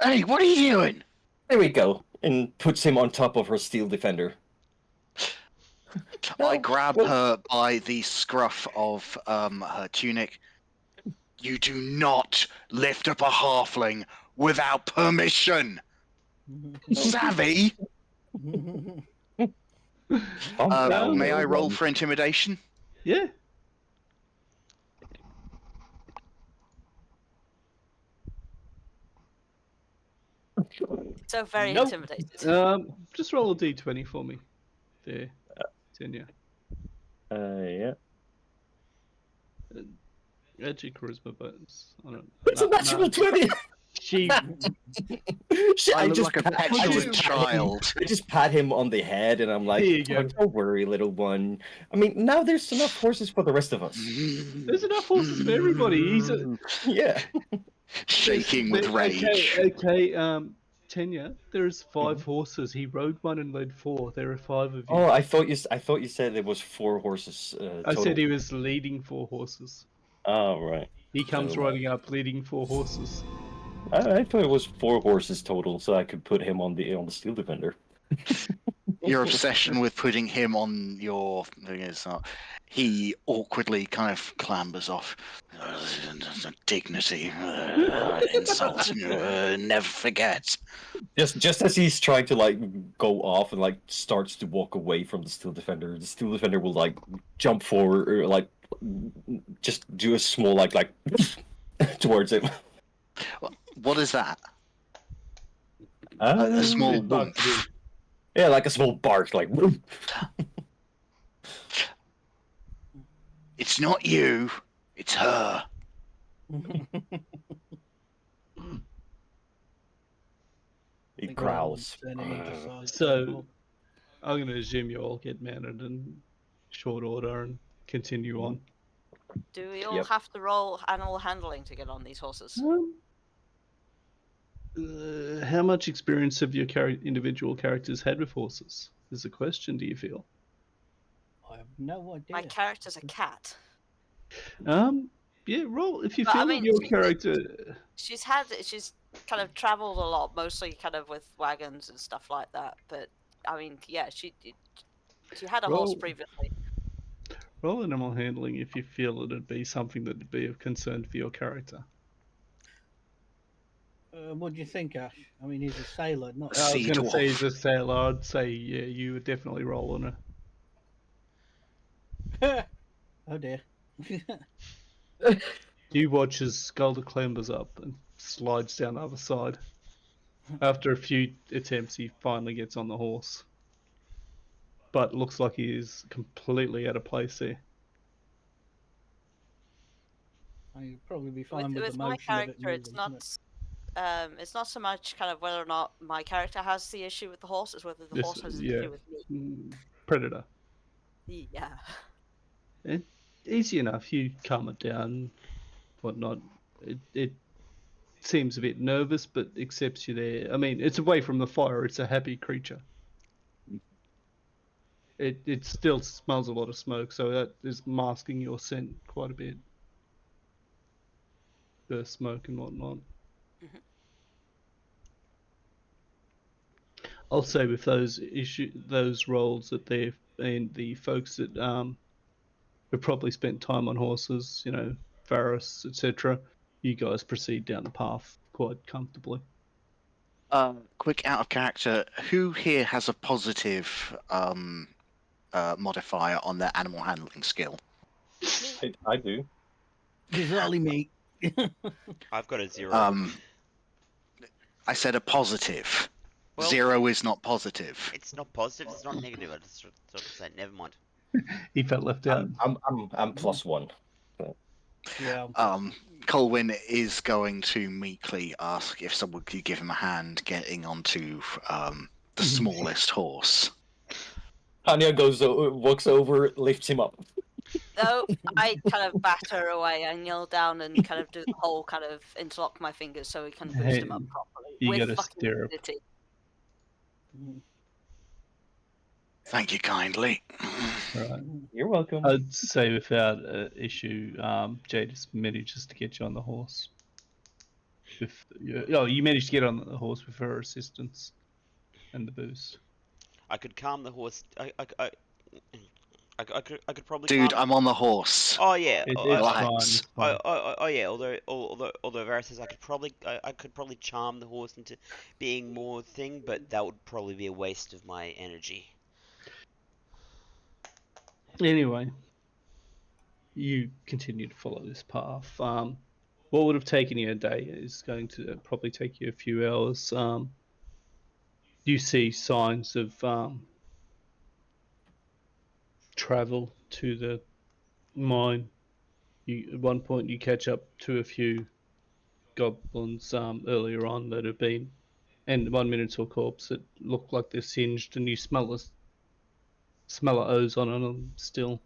Hey, what are you doing? there we go, and puts him on top of her steel defender. I grab her by the scruff of her tunic. You do not lift up a halfling without permission. Savvy? May I roll for intimidation? Yeah. So very Nope. intimidated. Just roll a d20 for me. There, Tenya. Yeah. Edgy charisma buttons. I don't. It's a natural 20! She. I look like a petulant child. I just pat him on the head, and I'm like, Here you go. don't worry, little one. I mean, now there's enough horses for the rest of us. There's enough horses for everybody. He's Yeah. shaking with rage. Okay, Tenya, there's 5 horses. He rode 1 and led 4. There are 5 of you. Oh, I thought you said there was 4 horses I total. said he was leading 4 horses. Oh, right. He comes So, riding up leading 4 horses. I thought it was 4 horses total, so I could put him on the steel defender. Your obsession with putting him on your thing is not. He awkwardly kind of clambers off. Dignity, insult, never forget. Just as he's trying to like go off and like starts to walk away from the steel defender will like jump forward or like just do a small like towards him. What is that? A small Bit bump. bugged in. Yeah, like a small bark, like. It's not you. It's her. He growls. So, I'm going to assume you all get mounted in short order and continue on. Do we all Yep. have to roll animal handling to get on these horses? How much experience have your individual characters had with horses? Is the question, do you feel? I have no idea. My character's a cat. Yeah, roll. If you But, I feel that mean, your character... She's kind of traveled a lot, mostly kind of with wagons and stuff like that. But I mean, yeah, she had a horse Roll. previously. Roll animal handling if you feel it'd be something that'd be of concern for your character. What do you think, Ash? I mean, he's a sailor, not. I was Sea going to say dwarf. he's a sailor. I'd say, yeah, you would definitely roll on Oh dear. You watch as Skulder clambers up and slides down the other side. After a few attempts, he finally gets on the horse. But looks like he is completely out of place there. I'd probably be fine with With the my motion of it character, moving. it's not so much kind of whether or not my character has the issue with the horse, it's whether the horse has an issue with me. Predator. Yeah. Easy enough. You calm it down. whatnot. It seems a bit nervous, but accepts you there. I mean, it's away from the fire. It's a happy creature. It still smells a lot of smoke, so that is masking your scent quite a bit. The smoke and whatnot. Mhm. I'll say with those roles that they've been the folks that have probably spent time on horses, you know, Varus, etc. You guys proceed down the path quite comfortably. Quick out of character. Who here has a positive modifier on their animal handling skill? I do. Bizarrely me. I've got a 0. I said a positive. Well, 0 is not positive. it's not positive. It's not negative. I just sort of said, never mind. He felt left out. I'm +1. Yeah. Colwyn is going to meekly ask if someone could give him a hand getting onto the smallest horse. Anya walks over, lifts him up. No, I kind of batter away. I kneel down and kind of do the whole kind of interlock my fingers so we can boost him up Hey, properly. you with gotta fucking stirrup. dignity. Thank you kindly. Right. You're welcome. I'd say without issue, Jade just manages to get you on the horse. You managed to get on the horse with her assistance and the boost. I could calm the horse. I could probably. Dude, calm... I'm on the horse. Oh yeah. It's Relax. fine. It's fine. Oh yeah. Although Varus says I could probably charm the horse into being more thing, but that would probably be a waste of my energy. Anyway, you continue to follow this path. What would have taken you a day is going to probably take you a few hours. You see signs of travel to the mine. At one point you catch up to a few goblins earlier on that have been, and one Minotaur corpse that look like they're singed, and you smell of ozone on them still.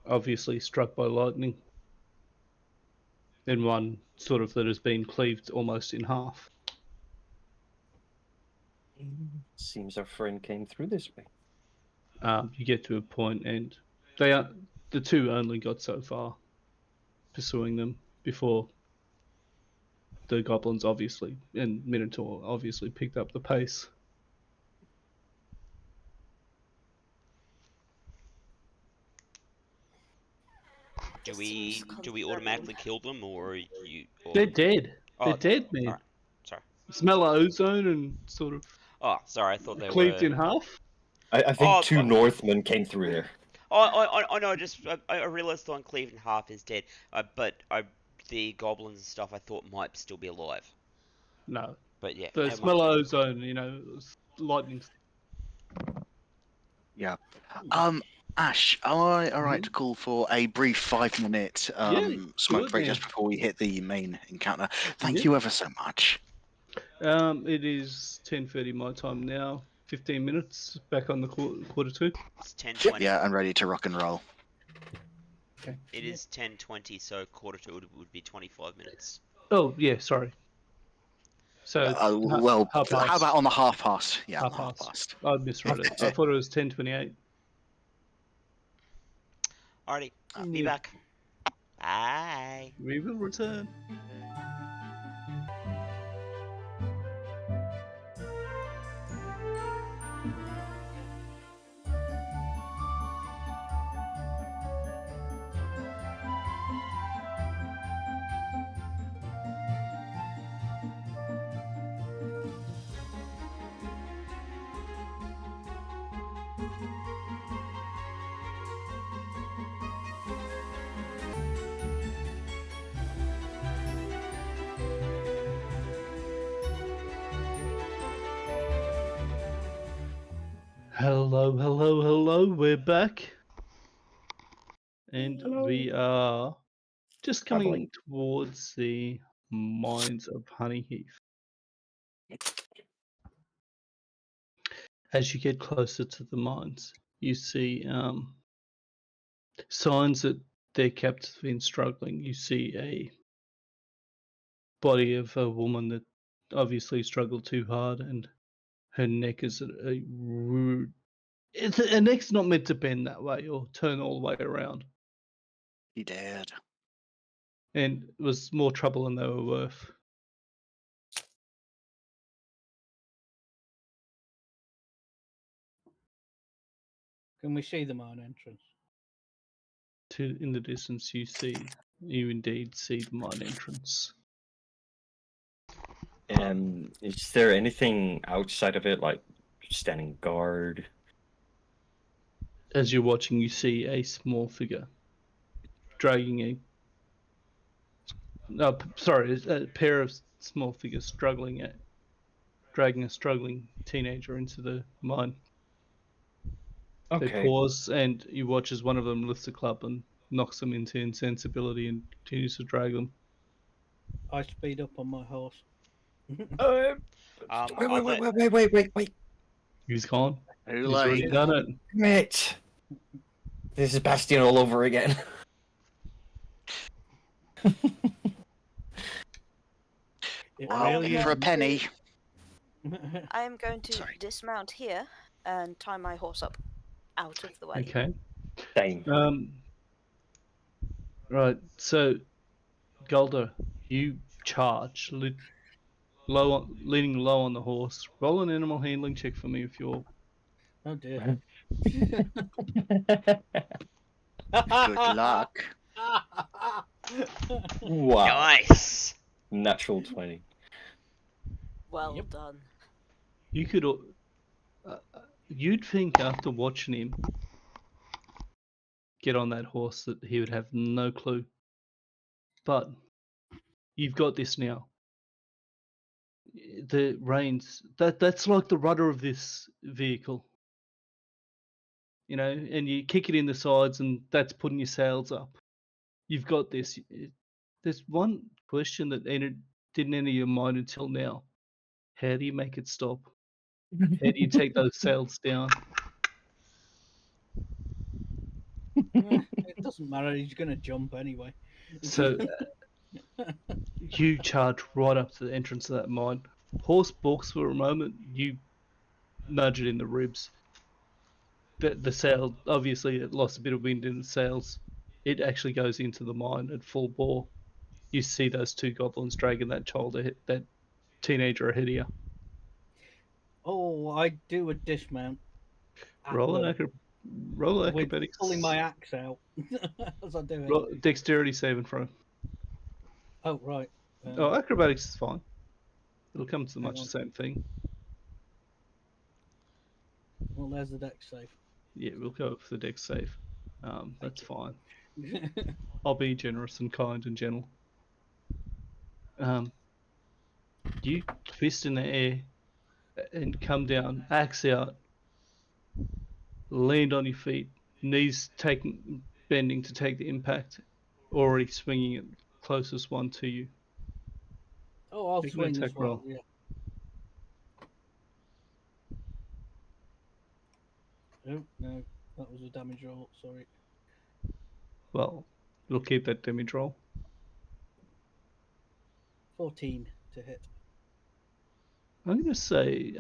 Obviously struck by lightning. And one sort of that has been cleaved almost in half. Seems our friend came through this way. You get to a point, and the two only got so far pursuing them before the goblins obviously and Minotaur obviously picked up the pace. Do This we seems automatically kill them, or you? Or... They're dead. Oh, They're dead, man. Alright. Sorry. Smell of ozone and sort of Oh, sorry. I thought they cleaved were. in half. I think Oh, two Northmen came through there. I know. I realized the one cleaved in half is dead. But the goblins and stuff I thought might still be alive. No. But yeah. The never smell mind. of ozone, you know, lightning. Yeah. Ash, am I alright to call for a brief 5-minute smoke good, break man. just before we hit the main encounter? Thank Yeah. you ever so much. It is 10:30 my time now. 15 minutes back on the quarter two. It's 10:20. Yeah, I'm ready to rock and roll. Okay. It is 10:20, so quarter to would be 25 minutes. Oh yeah, sorry. So it's Well, half how past. about on the half past? Yeah, on Half the half past. past. I misread it. I thought it was 10:28. Alrighty, be back. Bye. We will return. Hello. We're back. And we are just coming towards the mines of Honeyheath. As you get closer to the mines, you see signs that their captain's been struggling. You see a body of a woman that obviously struggled too hard, and her neck is a rude. Her neck's not meant to bend that way or turn all the way around, He dared. and it was more trouble than they were worth. Can we see the mine entrance? In the distance, you indeed see the mine entrance. Is there anything outside of it, like standing guard? As you're watching, you see a small figure dragging a. No, sorry, a pair of small figures dragging a struggling teenager into the mine. They Okay. pause, and you watch as one of them lifts a club and knocks them into insensibility and continues to drag them. I speed up on my horse. Wait. He's gone. Too He's already late. done it. Mate. This is Bastion all over again. It Well, really in for a is. penny. I am going to Sorry. dismount here and tie my horse up out of the way. Okay. Same. Right. So, Golda, you charge, leaning low on the horse. Roll an animal handling check for me if you're. Oh dear. Good luck. Wow. Nice. Natural 20. Well Yep. done. You could. You'd think after watching him get on that horse that he would have no clue. But you've got this now. The reins, that's like the rudder of this vehicle. You know, and you kick it in the sides and that's putting your sails up. You've got this. There's one question that didn't enter your mind until now. How do you make it stop? How do you take those sails down? It doesn't matter. He's going to jump anyway. So you charge right up to the entrance of that mine. Horse balks for a moment. You nudge it in the ribs. The sail, obviously, it lost a bit of wind in the sails. It actually goes into the mine at full bore. You see those two goblins dragging that teenager ahead of you. Oh, I do a dismount. at Roll an them roll with acrobatics. pulling my axe out as I do it. Roll dexterity saving throw. Oh right. Oh, acrobatics is fine. It'll come to Hang much on. the same thing. Well, there's the dex save. Yeah, we'll go for the dex save. That's you. fine. I'll be generous and kind and gentle. You fist in the air and come down, axe out, land on your feet, knees bending to take the impact, already swinging at the closest one to you. Oh, I'll Make an swing as attack well. roll. Yeah. Oh no, that was a damage roll. Sorry. Well, we'll keep that damage roll. 14 to hit. I'm going to say,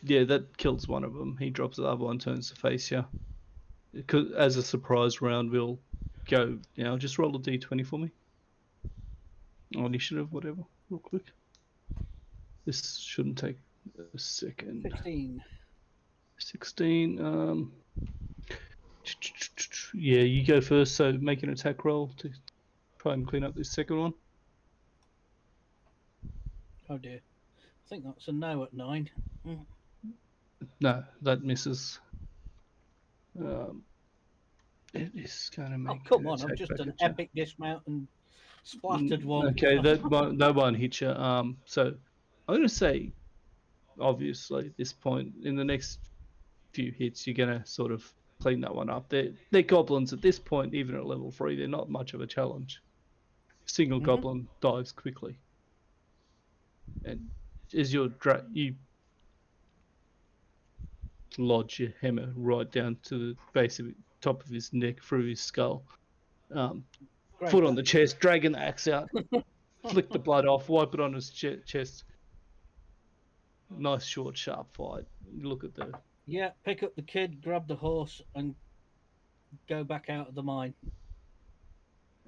yeah, that kills one of them. He drops the other one, turns to face you. As a surprise round, we'll go now. Just roll a d20 for me. Or initiative, whatever, real quick. This shouldn't take a second. 16. 16. Yeah, you go first. So make an attack roll to try and clean up this second one. Oh dear. I think that's a no at 9. No, that misses. It is going to Oh make. come an on! I've attack just back done at you. epic dismount and splattered one. Okay, that won't hit you. So I'm going to say, obviously, at this point in the next few hits, you're going to sort of clean that one up. They're goblins at this point, even at level 3. They're not much of a challenge. Single goblin dives quickly, and as you lodge your hammer right down to the base of top of his neck through his skull. Great. foot on the chest, dragging the axe out, flick the blood off, wipe it on his chest. Nice, short, sharp fight. Look at the. Yeah, pick up the kid, grab the horse, and go back out of the mine.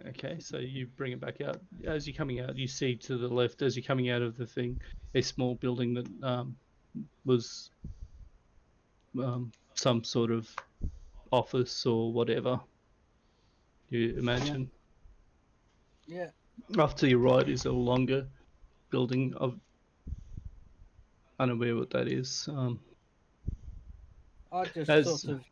Okay, so you bring it back out. As you're coming out, you see to the left, as you're coming out of the thing, a small building that was some sort of office or whatever, you imagine. Yeah. Off to your right is a longer building. Of unaware what that is. I just As- sort of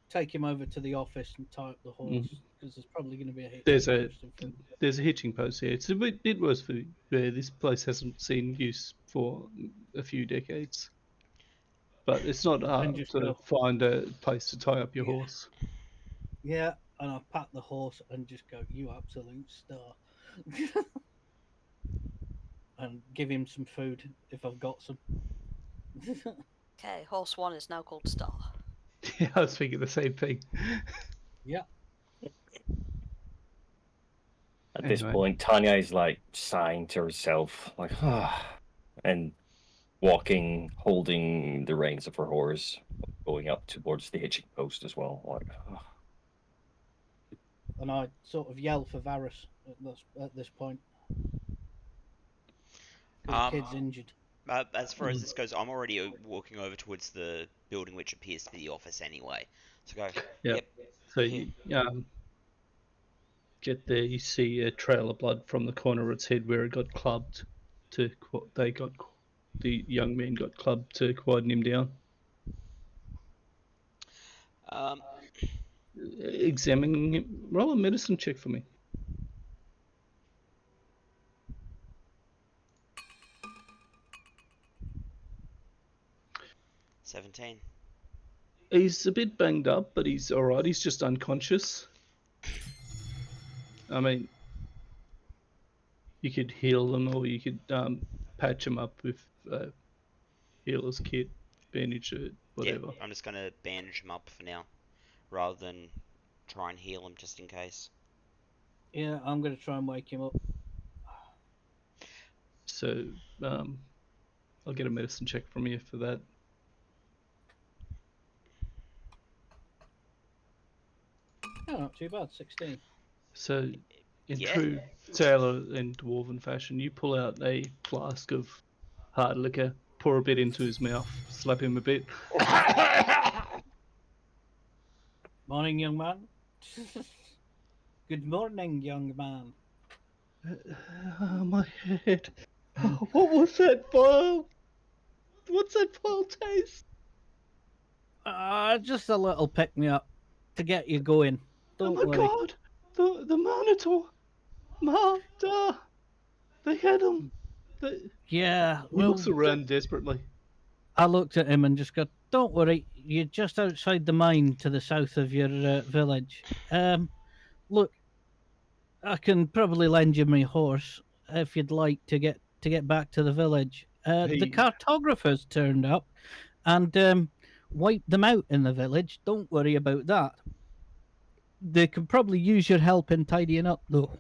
take him over to the office and tie up the horse because there's probably going to be a hitching There's a post in front of it. there's a hitching post here. It was for this place hasn't seen use for a few decades, but it's not hard just to go. find a place to tie up your Yeah. horse. Yeah, and I pat the horse and just go, "You absolute star," and give him some food if I've got some. Okay, horse 1 is now called Star. Yeah, I was thinking the same thing. Yeah. At this Anyway. point, Tanya is like sighing to herself, like, and walking, holding the reins of her horse, going up towards the hitching post as well. Like, And I sort of yell for Varus at this point. The kid's injured. As far as this goes, I'm already walking over towards the building, which appears to be the office anyway. So go. Yep. So you get there, you see a trail of blood from the corner of its head where it got clubbed. The young man got clubbed to quieten him down. Examining him. Roll a medicine check for me. $17. He's a bit banged up, but he's alright. He's just unconscious. I mean, you could heal them, or you could patch him up with healer's kit, bandage it, whatever. Yeah, I'm just gonna bandage him up for now, rather than try and heal him just in case. Yeah, I'm going to try and wake him up. So, I'll get a medicine check from you for that. Oh, not too bad, 16. So, in Yeah. true sailor and dwarven fashion, you pull out a flask of hard liquor, pour a bit into his mouth, slap him a bit. Morning, young man. Good morning, young man. My head. Oh, what was that vial? What's that vial taste? Just a little pick me up to get you going. Don't oh my worry. god! The Minotaur! Marta! They had him! Yeah, He looks around desperately. I looked at him and just go, "Don't worry, you're just outside the mine to the south of your village. Look, I can probably lend you my horse if you'd like to get back to the village. The cartographers turned up and wiped them out in the village. Don't worry about that. They could probably use your help in tidying up, though.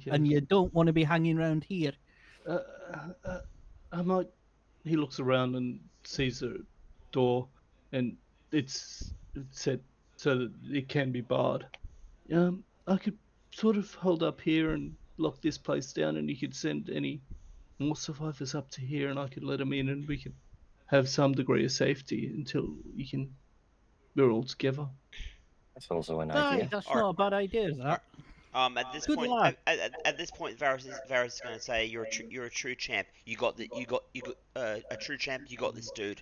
And you don't want to be hanging around here." I might. He looks around and sees a door, and it's set so that it can be barred. I could sort of hold up here and lock this place down, and you could send any more survivors up to here, and I could let them in, and we could have some degree of safety until we're all together. that's also an Aye, idea. that's not a bad idea, is that? At this Good point, lad. at this point, Varus is going to say, "You're a true champ. You got a true champ. You got this, dude."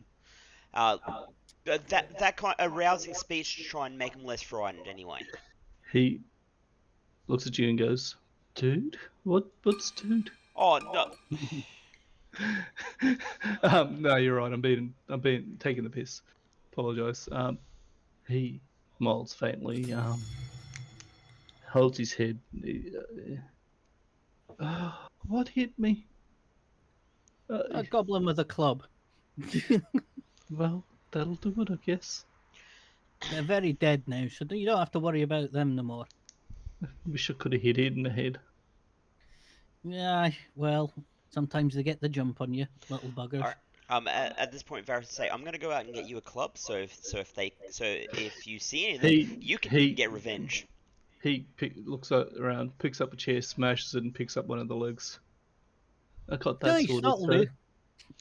That kind of arousing speech to try and make him less frightened, anyway. He looks at you and goes, "Dude, what's dude?" Oh no. No, you're right. I'm being taking the piss. Apologise. He molds faintly. Holds his head. What hit me? A goblin with a club. Well, that'll do it, I guess. They're very dead now, so you don't have to worry about them no more. Wish I could have hit it in the head. Yeah, well, sometimes they get the jump on you, little buggers. Alright. At this point, Varys will say, "I'm gonna go out and get you a club. So if you see anything, you can get revenge." He looks around, picks up a chair, smashes it, and picks up one of the legs. I got that Nice, sorted. that'll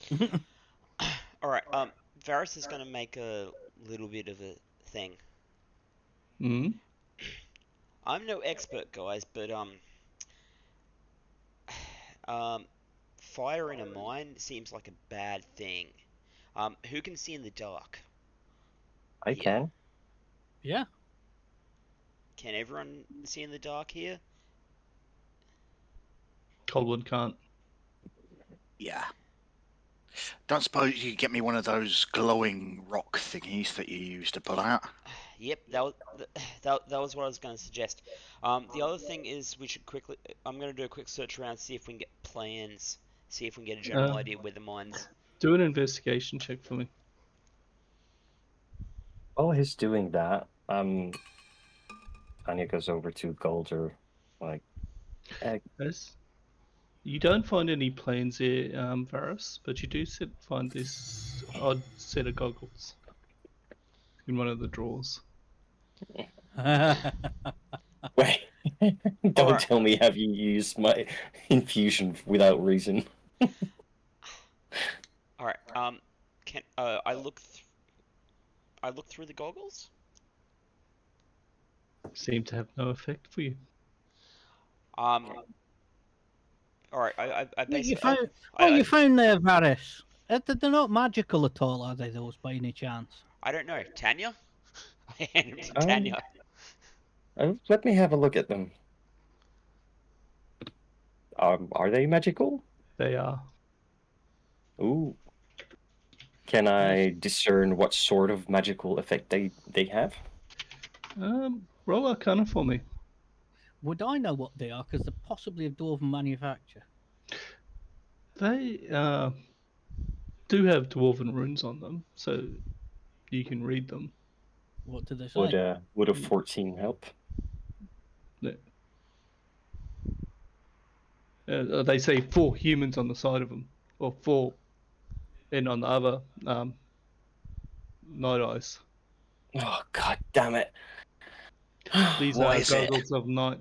So do. Alright. Varys is gonna make a little bit of a thing. I'm no expert, guys, but fire in a mine seems like a bad thing. Who can see in the dark? I Yeah. can. Yeah. Can everyone see in the dark here? Colwyn can't. Yeah. Don't suppose you could get me one of those glowing rock thingies that you used to pull out? Yep, that was what I was going to suggest. The other thing is we should quickly. I'm going to do a quick search around, see if we can get plans, see if we can get a general idea where the mines. Do an investigation check for me. While he's doing that, Tanya goes over to Golder, like, Yes. You don't find any plans here, Varys, but you do find this odd set of goggles in one of the drawers. wait, don't Alright. tell me have you used my infusion without reason. All right. Can I look? I look through the goggles. Seem to have no effect for you. All right. I What basically. you found there, Varys? They're not magical at all, are they, those, by any chance? I don't know. Tanya. I hand him to Tanya. Let me have a look at them. Are they magical? They are. Ooh. Can I discern what sort of magical effect they have? Roll Arcana for me. Would I know what they are? Because they're possibly of dwarven manufacture. They do have dwarven runes on them, so you can read them. What do they say? Would a 14 help? They say 4 humans on the side of them, or 4 and on the other night eyes. Oh, god damn it. These What are is it? goggles of night.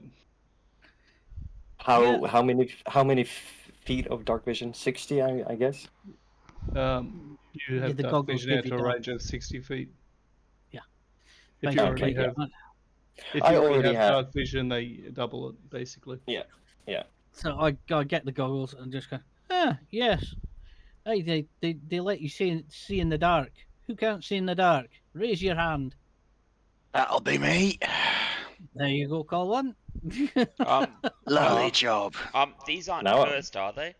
How many feet of dark vision? 60, I guess. You have the dark goggles vision out give you to a dark- range of 60 feet. Yeah. If you already Okay, have, if I you already already have have- dark vision, they double it basically. Yeah. So I get the goggles and just go, yes. Hey, they let you see in the dark. Who can't see in the dark? Raise your hand. That'll be me. There you go, Colin. Lovely job. These aren't Now- cursed, are they?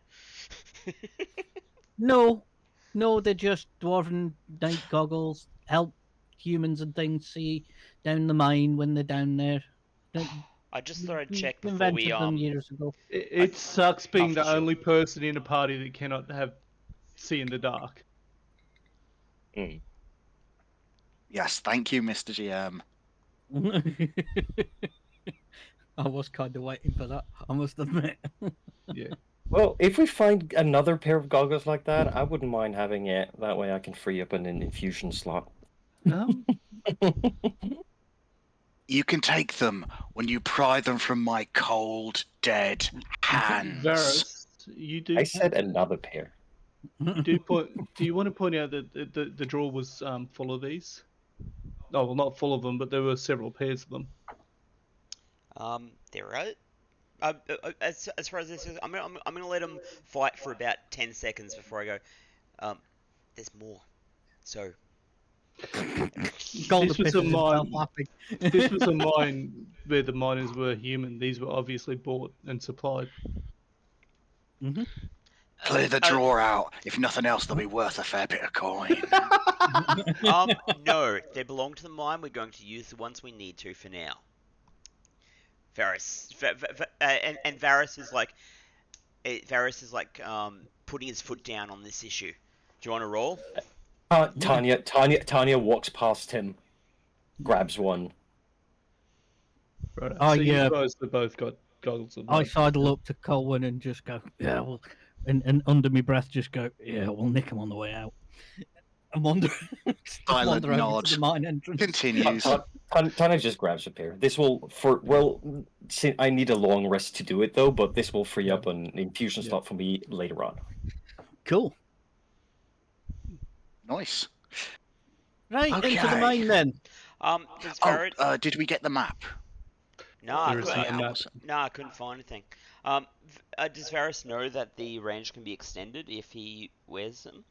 No, they're just dwarven night goggles. Help humans and things see down the mine when they're down there. I just thought I'd We check before invented we them years ago. It sucks being the After sure. only person in a party that cannot see in the dark. Yes, thank you, Mr. GM. I was kind of waiting for that, I must admit. Yeah. Well, if we find another pair of goggles like that, I wouldn't mind having it. That way I can free up an infusion slot. You can take them when you pry them from my cold, dead hands. Varys, you do. I said another pair. Do you want to point out that the drawer was full of these? Oh well, not full of them, but there were several pairs of them. They're right. As far as this is, I'm gonna let them fight for about 10 seconds before I go. There's more. So. Golden This was a pisses himself mine. laughing. This was a mine where the miners were human. These were obviously bought and supplied. Clear the drawer out. If nothing else, they'll be worth a fair bit of coin. No, they belong to the mine. We're going to use the ones we need to for now. Varys, and Varys is like, putting his foot down on this issue. Do you want to roll? Tanya walks past him, grabs one. Right. Oh, So yeah. you guys have both got goggles of I light. sidle up to Colwyn and just go, yeah, well, and under my breath just go, yeah, we'll nick him on the way out. And wander, just Silent wander over nod. to the mine entrance. Continues. Tana just grabs a pair. This will I need a long rest to do it though, but this will free up an infusion slot for me later on. Cool. Nice. Right, into the Okay. mine then. Does Oh, Varys... did we get the map? Nah, I There is couldn't, no map. nah, I couldn't find anything. Does Varys know that the range can be extended if he wears them?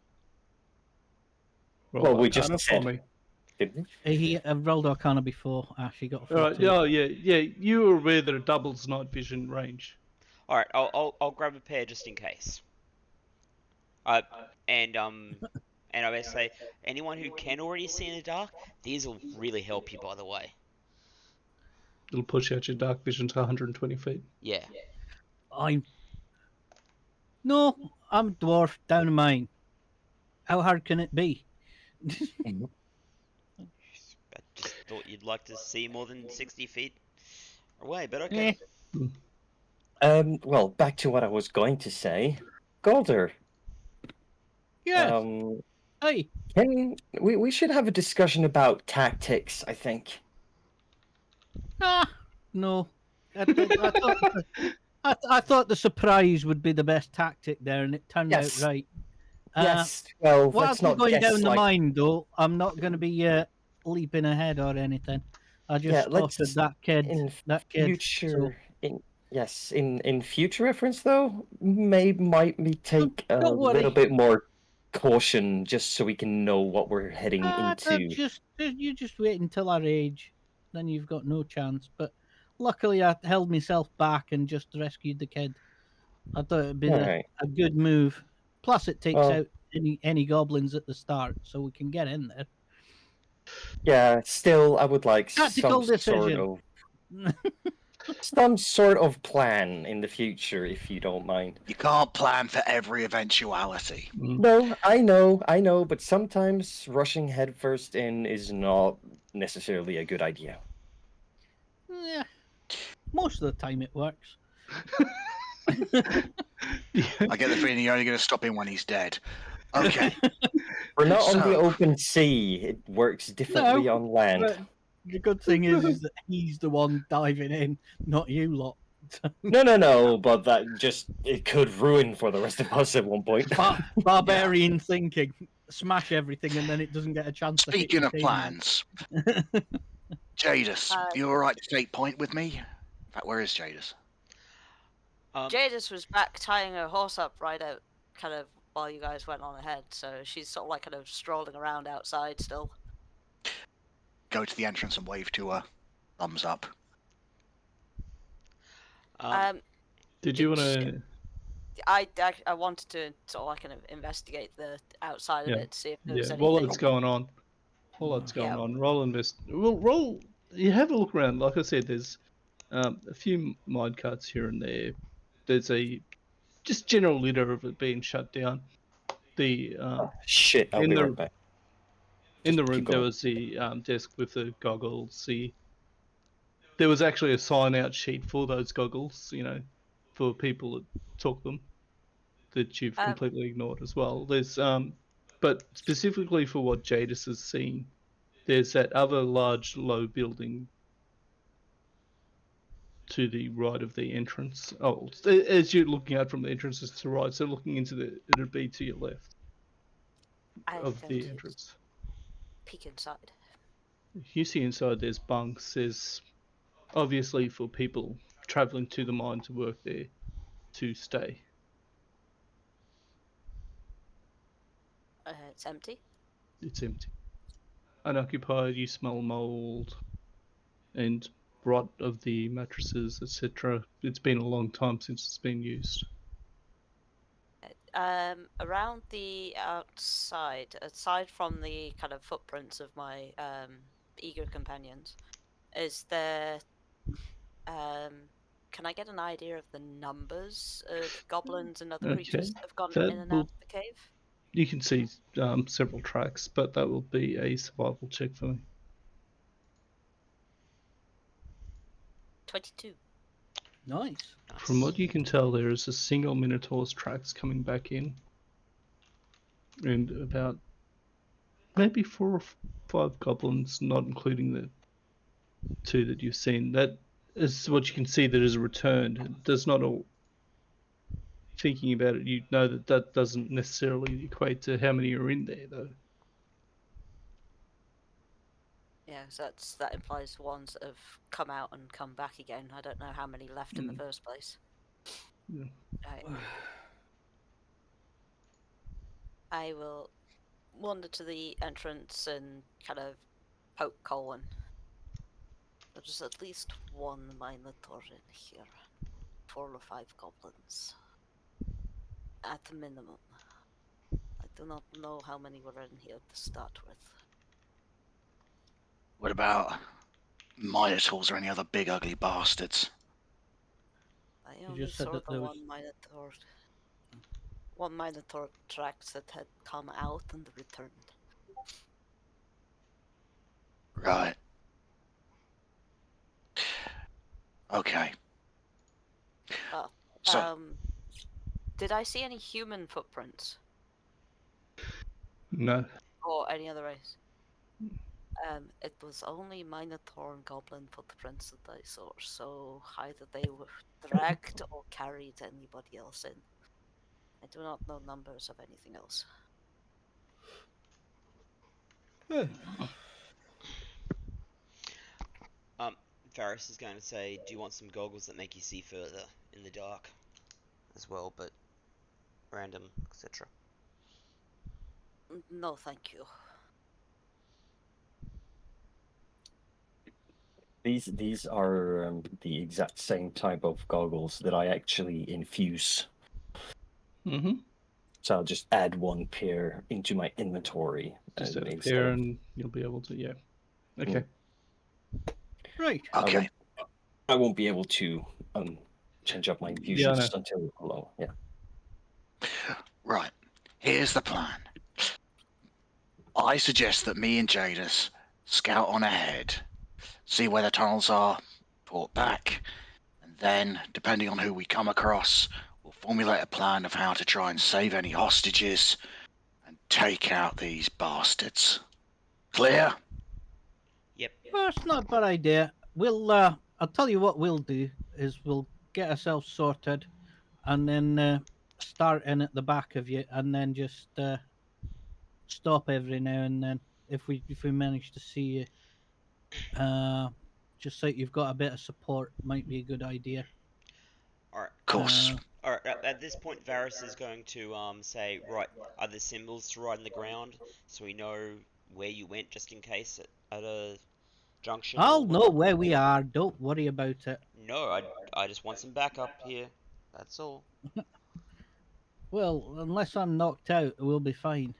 Well, we just Arcana said- for me. Didn't we? He rolled Arcana before. She got a All 14. right. Yeah. You were aware that it doubles night vision range. All right, I'll grab a pair just in case. And I would say anyone who can already see in the dark, these will really help you. By the way. It'll push out your dark vision to 120 feet. Yeah. No, I'm a dwarf down a mine. How hard can it be? I just thought you'd like to see more than 60 feet away, but okay. Well, back to what I was going to say. Galder. Yes. Hey. We should have a discussion about tactics, I think. No. I thought the surprise would be the best tactic there, and it turned out right. Yes. Well, while let's we're not going guess, down the like... mine, though, I'm not going to be leaping ahead or anything. I just spotted that kid. Future, in future reference though, might we take a little bit more caution just so we can know what we're heading into. You just wait until I rage, then you've got no chance. But luckily, I held myself back and just rescued the kid. I thought it'd be a good move. Plus, it takes out any goblins at the start, so we can get in there. Yeah, still, I would like tactical decision. Some sort of plan in the future, if you don't mind. You can't plan for every eventuality. No, I know, but sometimes rushing headfirst in is not necessarily a good idea. Yeah, most of the time it works. I get the feeling you're only going to stop him when he's dead. Okay. We're not on the open sea. It works differently on land. But the good thing is that he's the one diving in, not you lot. No, but it could ruin for the rest of us at one point. Barbarian thinking. Smash everything and then it doesn't get a chance to hit Speaking of your plans, Jadis, you alright to take point with me? In fact, where is Jadis? Jadis was back tying her horse up right out, kind of while you guys went on ahead, so she's sort of like kind of strolling around outside still. Go to the entrance and wave to her. Thumbs up. Did you want to? I wanted to sort of like kind of investigate the outside of it to see if there was anything. While that's going on, roll. You have a look around. Like I said, there's a few mine carts here and there. There's a just general litter of it being shut down. The shit. I'll be right back. In the room, there was the desk with the goggles. There was actually a sign-out sheet for those goggles, for people that took them, that you've completely ignored as well. There's, but specifically for what Jadis has seen, there's that other large, low building to the right of the entrance. Oh, as you're looking out from the entrances to the right, so looking into it'd be to your left of the entrance. Peek inside. You see inside there's bunks. There's obviously for people traveling to the mine to work there to stay. It's empty. It's empty. Unoccupied. You smell mold and rot of the mattresses, etc. It's been a long time since it's been used. Around the outside, aside from the kind of footprints of my eager companions, is there can I get an idea of the numbers of goblins and other creatures that have gone in and out of the cave? You can see several tracks, but that will be a survival check for me. 22. Nice. From what you can tell, there is a single Minotaur's tracks coming back in. And about maybe 4 or 5 goblins, not including the 2 that you've seen. That is what you can see that is returned. It does not all. Thinking about it, you know that that doesn't necessarily equate to how many are in there, though. Yeah, so that implies ones that have come out and come back again. I don't know how many left in the first place. Yeah. Right. I will wander to the entrance and kind of poke Colin. There's at least one Minotaur in here. 4 or 5 goblins. At the minimum. I do not know how many were in here to start with. What about Minotaurs or any other big ugly bastards? I You only just said saw that the there was... one Minotaur tracks that had come out and returned. Right. Okay. So, Did I see any human footprints? No. Or any other race? It was only Minotaur and Goblin footprints that I saw, so either they were dragged or carried anybody else in. I do not know numbers of anything else. Varys is going to say, do you want some goggles that make you see further in the dark as well, but random, etc.? No, thank you. These are the exact same type of goggles that I actually infuse. Mm-hmm. So I'll just add 1 pair into my inventory. Just add a instead pair of- and you'll be able to, yeah. Okay. Right. okay. I won't be able to change up my infusions know. until below. Yeah. Right. Here's the plan. I suggest that me and Jadis scout on ahead, see where the tunnels are, port back, and then, depending on who we come across, we'll formulate a plan of how to try and save any hostages and take out these bastards. Clear? Yep. Well, it's not a bad idea. I'll tell you what we'll do is we'll get ourselves sorted and then start in at the back of you and then just stop every now and then if we manage to see you. Just so you've got a bit of support might be a good idea. Alright. Of course. Alright, at this point, Varys is going to say, right, are there symbols to write on the ground so we know where you went just in case at a junction? I'll or know whatever? where we are. Don't worry about it. No, I just want some backup here. That's all. Well, unless I'm knocked out, we'll be fine.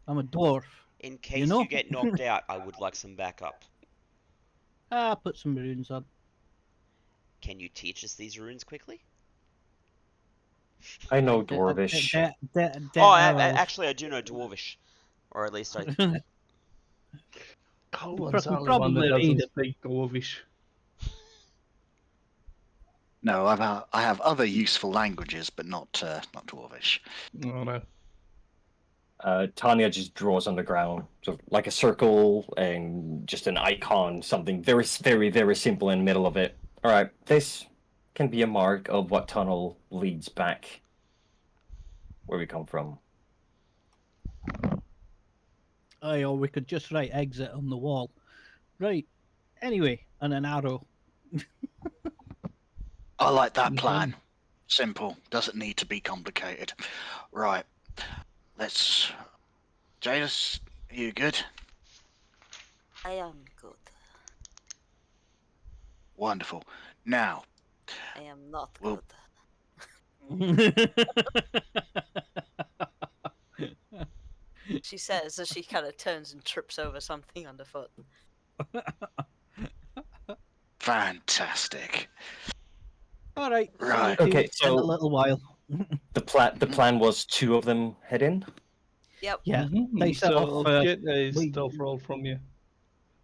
I'm a dwarf. In case You know? you get knocked out, I would like some backup. Put some runes on. Can you teach us these runes quickly? I know Dwarvish. Actually, I do know Dwarvish. Or at least I... Colin's the can only one that probably doesn't read it. speak Dwarvish. No, I have other useful languages, but not Dwarvish. Oh, no. Tanya just draws on the ground, sort of like a circle and just an icon, something very, very, very simple in the middle of it. All right, this can be a mark of what tunnel leads back where we come from. Aye, or we could just write exit on the wall. Right. Anyway, and an arrow. I like that plan. Simple. Doesn't need to be complicated. Right. Let's... Jadis, are you good? I am good. Wonderful. Now, I am not Well- good. She says as she kind of turns and trips over something underfoot. fantastic. All right. Right. See you Okay, in a so little while. the plan was 2 of them head in. Yep. Yeah. Mm-hmm. They set So off. I'll get a we- stealth roll from you,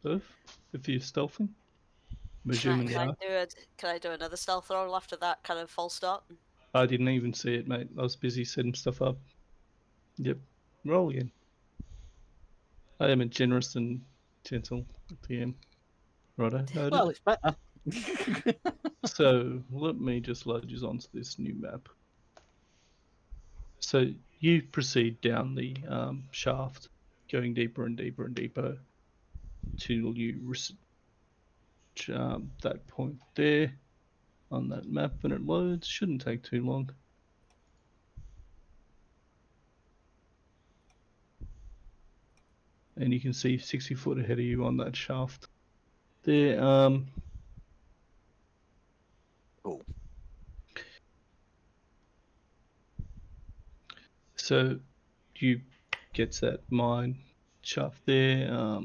Boof, if you're stealthing. I'm assuming they are. Can I do another stealth roll after that kind of false start? I didn't even see it, mate. I was busy setting stuff up. Yep. Roll again. I am a generous and gentle PM. Righto, noted. Well, it's better. So let me just load you onto this new map. So you proceed down the shaft, going deeper and deeper and deeper till you reach that point there on that map when it loads. Shouldn't take too long. And you can see 60 foot ahead of you on that shaft there. Cool. So you get to that mine shaft there,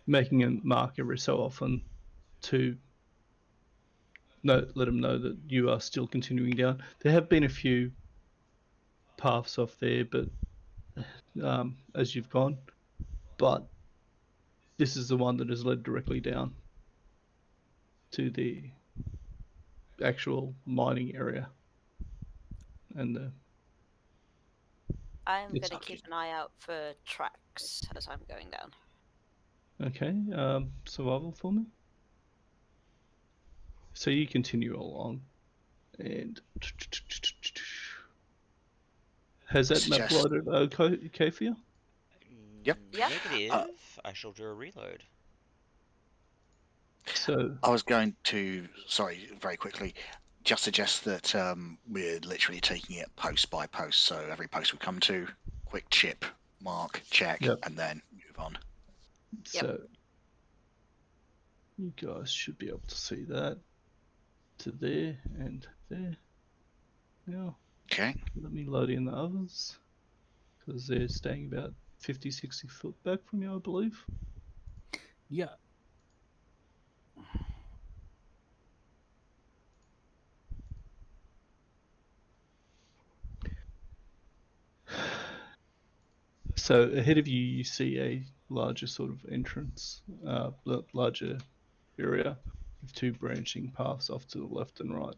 making a mark every so often to let them know that you are still continuing down. There have been a few paths off there, but as you've gone, but this is the one that has led directly down to the actual mining area. And I'm It's going to keep an eye out for tracks as I'm going down. okay, survival for me. So you continue along, and has that map Suggest- loaded okay for you? Yep. Yeah. Negative. I shall do a reload. So I was going to, sorry, very quickly, just suggest that we're literally taking it post by post. So every post we come to, quick chip, mark, check, Yep. and then move on. So you guys should be able to see that to there and there. Now, Okay. let me load in the others because they're staying about 50, 60 foot back from you, I believe. Yeah. So ahead of you, you see a larger sort of entrance, larger area with two branching paths off to the left and right.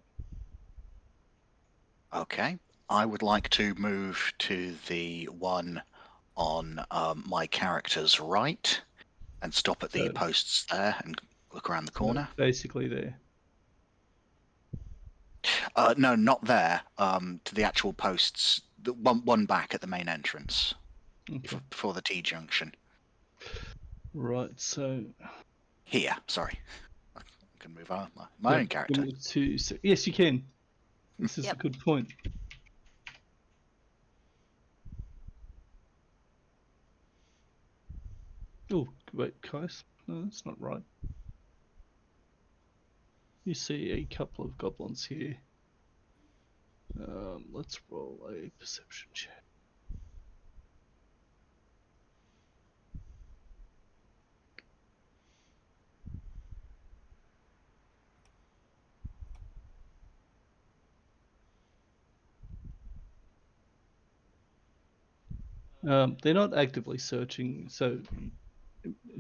Okay. I would like to move to the one on my character's right and stop at the So- posts there and look around the So corner. basically there. No, not there. To the actual posts, the one back at the main entrance Okay. before the T junction. Right, so Here, sorry. I can move on my own character. Yes, you can. This is Yep. a good point. Oh, wait, guys. No, that's not right. You see a couple of goblins here. Let's roll a perception check. They're not actively searching, so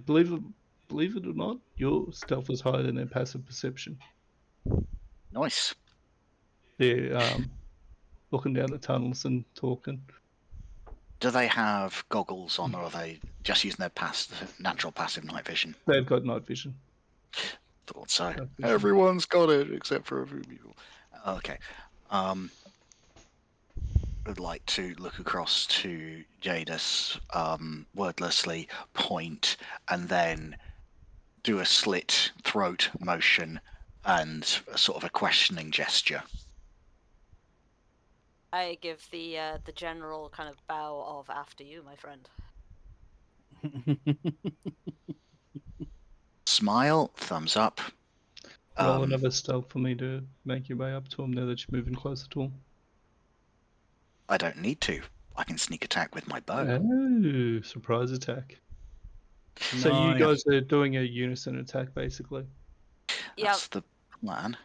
believe it or not, your stealth is higher than their passive perception. Nice. They're looking down the tunnels and talking. Do they have goggles on, or are they just using their natural passive night vision? They've got night vision. Thought so. Night vision. Everyone's got it except for a few people. Okay. Would like to look across to Jadis, wordlessly point, and then do a slit throat motion and a sort of a questioning gesture. I give the general kind of bow of after you, my friend. Smile, thumbs up. Roll another stealth for me to make your way up to them now that you're moving closer to them. I don't need to. I can sneak attack with my bow. Oh, surprise attack. So you guys are doing a unison attack, basically. That's the plan.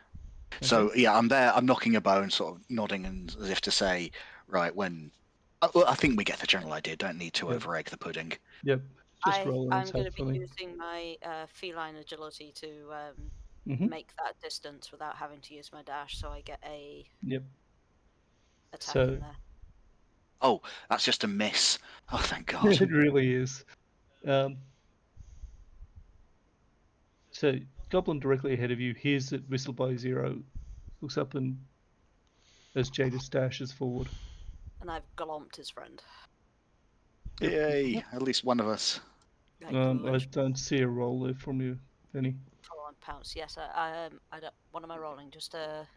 Okay. So yeah, I'm there. I'm knocking a bow and sort of nodding, and as if to say, right when. I think we get the general idea. Don't need to Yep. over egg the pudding. Yep. roll an I'm going to attack for be me. using my feline agility to Mhm. make that distance without having to use my dash, so I get a Yep. attack So- in there. Oh, that's just a miss. Oh, thank God. It really is. So Goblin directly ahead of you hears it whistle by zero, looks up and as Jadis dashes forward. And I've glomped his friend. Yep. Yay! At least one of us. Like, I don't see a roll there from you, Penny. full on pounce. Yes, I don't. What am I rolling? Just a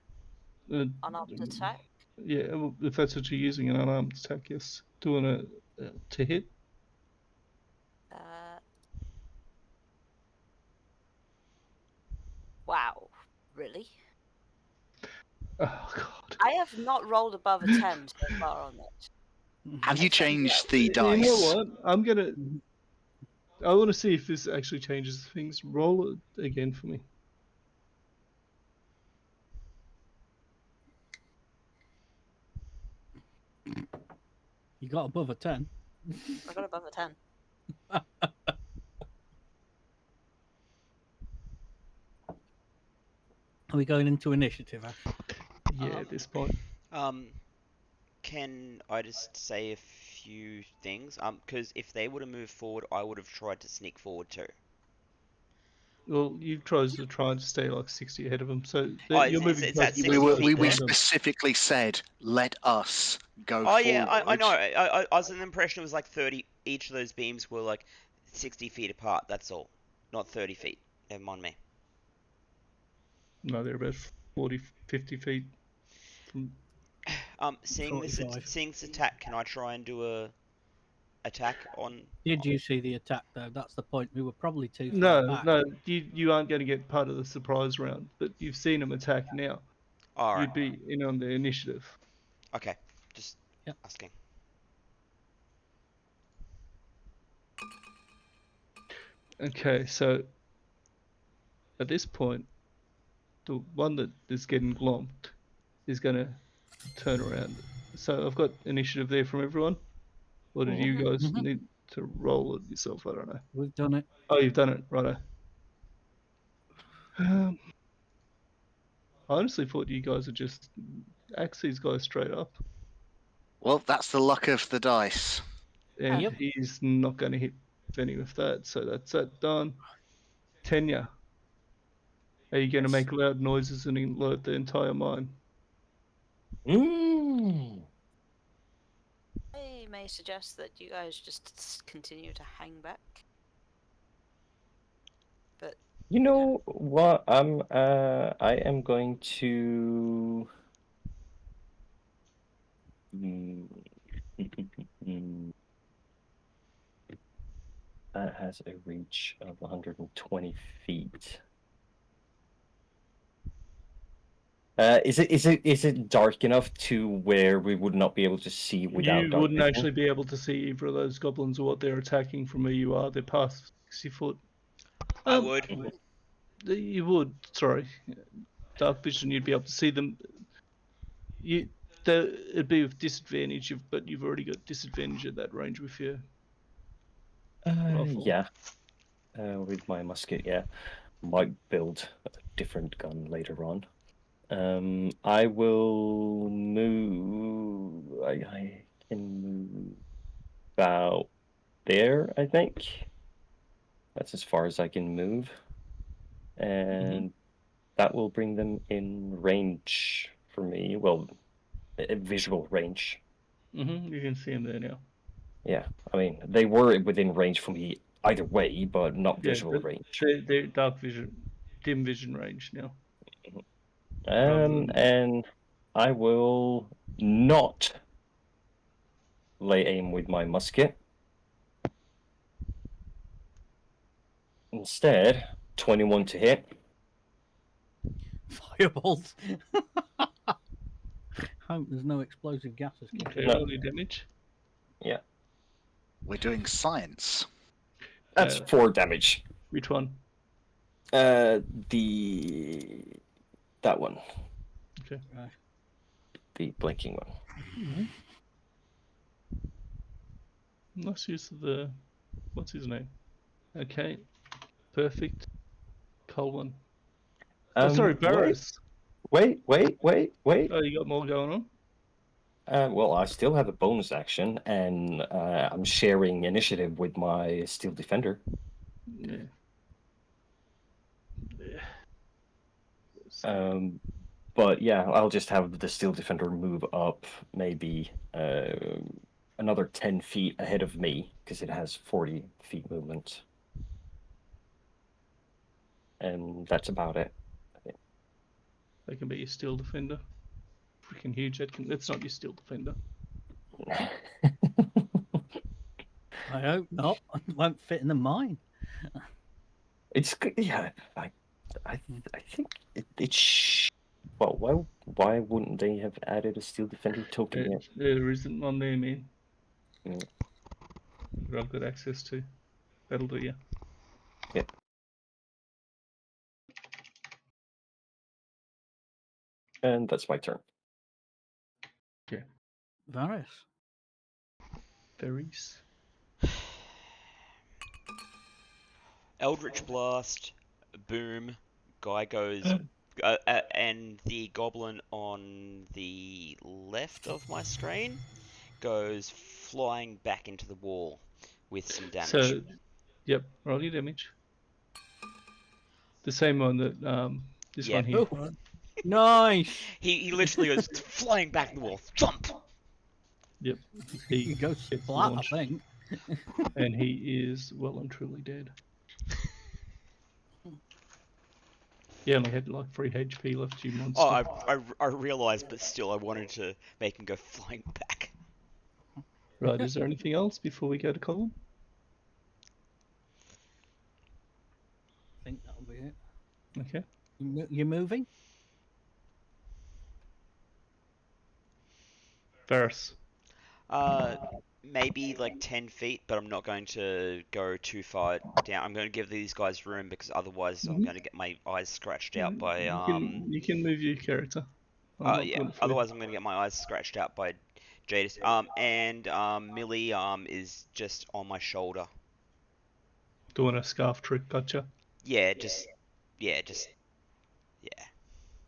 unarmed attack. Yeah, well, if that's what you're using, an unarmed attack, yes. Doing a to hit. Wow, really? Oh God. I have not rolled above a 10 so far on this. Have you I think changed the You know dice? what? I want to see if this actually changes things. Roll it again for me. You got above a 10. I got above a 10. Are we going into initiative, Ash? Yeah, at this point. Can I just say a few things? Because if they would have moved forward, I would have tried to sneak forward too. Well, you try to stay like 60 ahead of them, so Oh, you're moving it's that closer to 60 the feet We there. specifically said, let us go Oh forward. yeah, I know. I was under the impression it was like 30. Each of those beams were like 60 feet apart. That's all, not 30 feet. Never mind me. No, they're about 40, 50 feet from. Seeing this 45. seeing this attack, can I try and do a attack on? Did you see the attack, though? That's the point. We were probably too far No, back. no, you aren't going to get part of the surprise round, but you've seen them attack now. All right. You'd be in on the initiative. Okay. Just Yep. asking. Okay, so at this point, the one that is getting glomped is going to turn around. So I've got initiative there from everyone. Or did you guys Mhm. need to roll it yourself? I don't know. We've done it. Oh, you've done it, righto. I honestly thought you guys would just axe these guys straight up. Well, that's the luck of the dice. And Yep. he's not going to hit Benny with that, so that's that done. Tenya, are you going to Yes. make loud noises and alert the entire mine? I may suggest that you guys just continue to hang back. But You know what? I am going to. That has a reach of 120 feet. Is it dark enough to where we would not be able to see without You dark wouldn't vision? actually be able to see either of those goblins or what they're attacking from where you are. They're past 60 foot. I would. You would, sorry. Dark vision, you'd be able to see them. It'd be with disadvantage, but you've already got disadvantage at that range with your rifle. Yeah. With my musket, yeah. Might build a different gun later on. I will move. I can move about there, I think. That's as far as I can move. And that will bring them in range for me. Well, a visual range. You can see them there now. Yeah, I mean, they were within range for me either way, but not Yeah, visual but range. they're dark vision, dim vision range now. rather than- And I will not lay aim with my musket. Instead, 21 to hit. Fireballs. Hope there's no explosive gases. Okay, No. roll your damage. Yeah, We're doing science. that's 4 damage. Which one? That one. Okay. Right. The blinking one. Nice use of the. What's his name? Okay, perfect. Colin. Sorry, Wait, Barris. wait. Oh, you got more going on? Well, I still have a bonus action, and I'm sharing initiative with my Steel Defender. Yeah. But yeah, I'll just have the Steel Defender move up maybe another 10 feet ahead of me, because it has 40 feet movement. And that's about it. They can be your steel defender. Freaking huge. That's not your steel defender. I hope not. It won't fit in the mine. It's good. Yeah, I think it's. Well, why wouldn't they have added a Steel Defender token yet? There isn't one there, man. Yeah. That I've got access to. That'll do you. Yeah. And that's my turn. Okay. Varys. Berries. Eldritch Blast, boom, guy goes, and the goblin on the left of my screen goes flying back into the wall with some damage. So, yep, roll your damage. The same one that this Yep. one here. Oh, nice. He literally goes flying back in the wall, thump. Yep. He goes gets flat, launched, I think. and he is well and truly dead. He only had like 3 HP left, you monster. Oh, I realised, but still, I wanted to make him go flying back. Right, is there anything else before we go to Colin? I think that'll be it. Okay. You're moving? Varys. Maybe like 10 feet, but I'm not going to go too far down. I'm going to give these guys room because otherwise I'm going to get my eyes scratched out by You can move your character. I'm not yeah. doing it for you. Otherwise I'm going to get my eyes scratched out by Jadis. And Millie is just on my shoulder. Doing a scarf trick, gotcha. Yeah.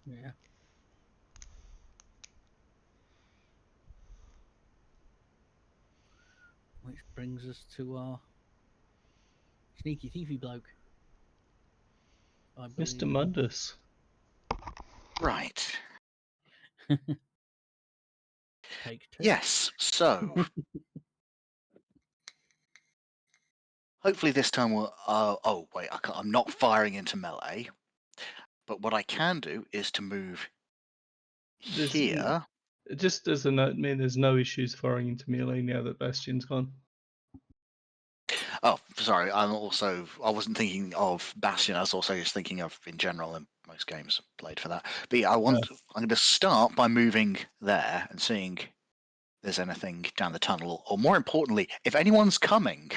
Yeah. Which brings us to our sneaky thiefy bloke. I believe. Mr. Mundus. Right. Take 2. Yes. So hopefully this time we'll. Oh wait, I'm not firing into melee. But what I can do is to move here. Just as a note, man, there's no issues firing into melee now that Bastion's gone. Oh, sorry. I wasn't thinking of Bastion. I was also just thinking of in general, and most games played for that. But yeah, I'm going to start by moving there and seeing if there's anything down the tunnel, or more importantly, if anyone's coming.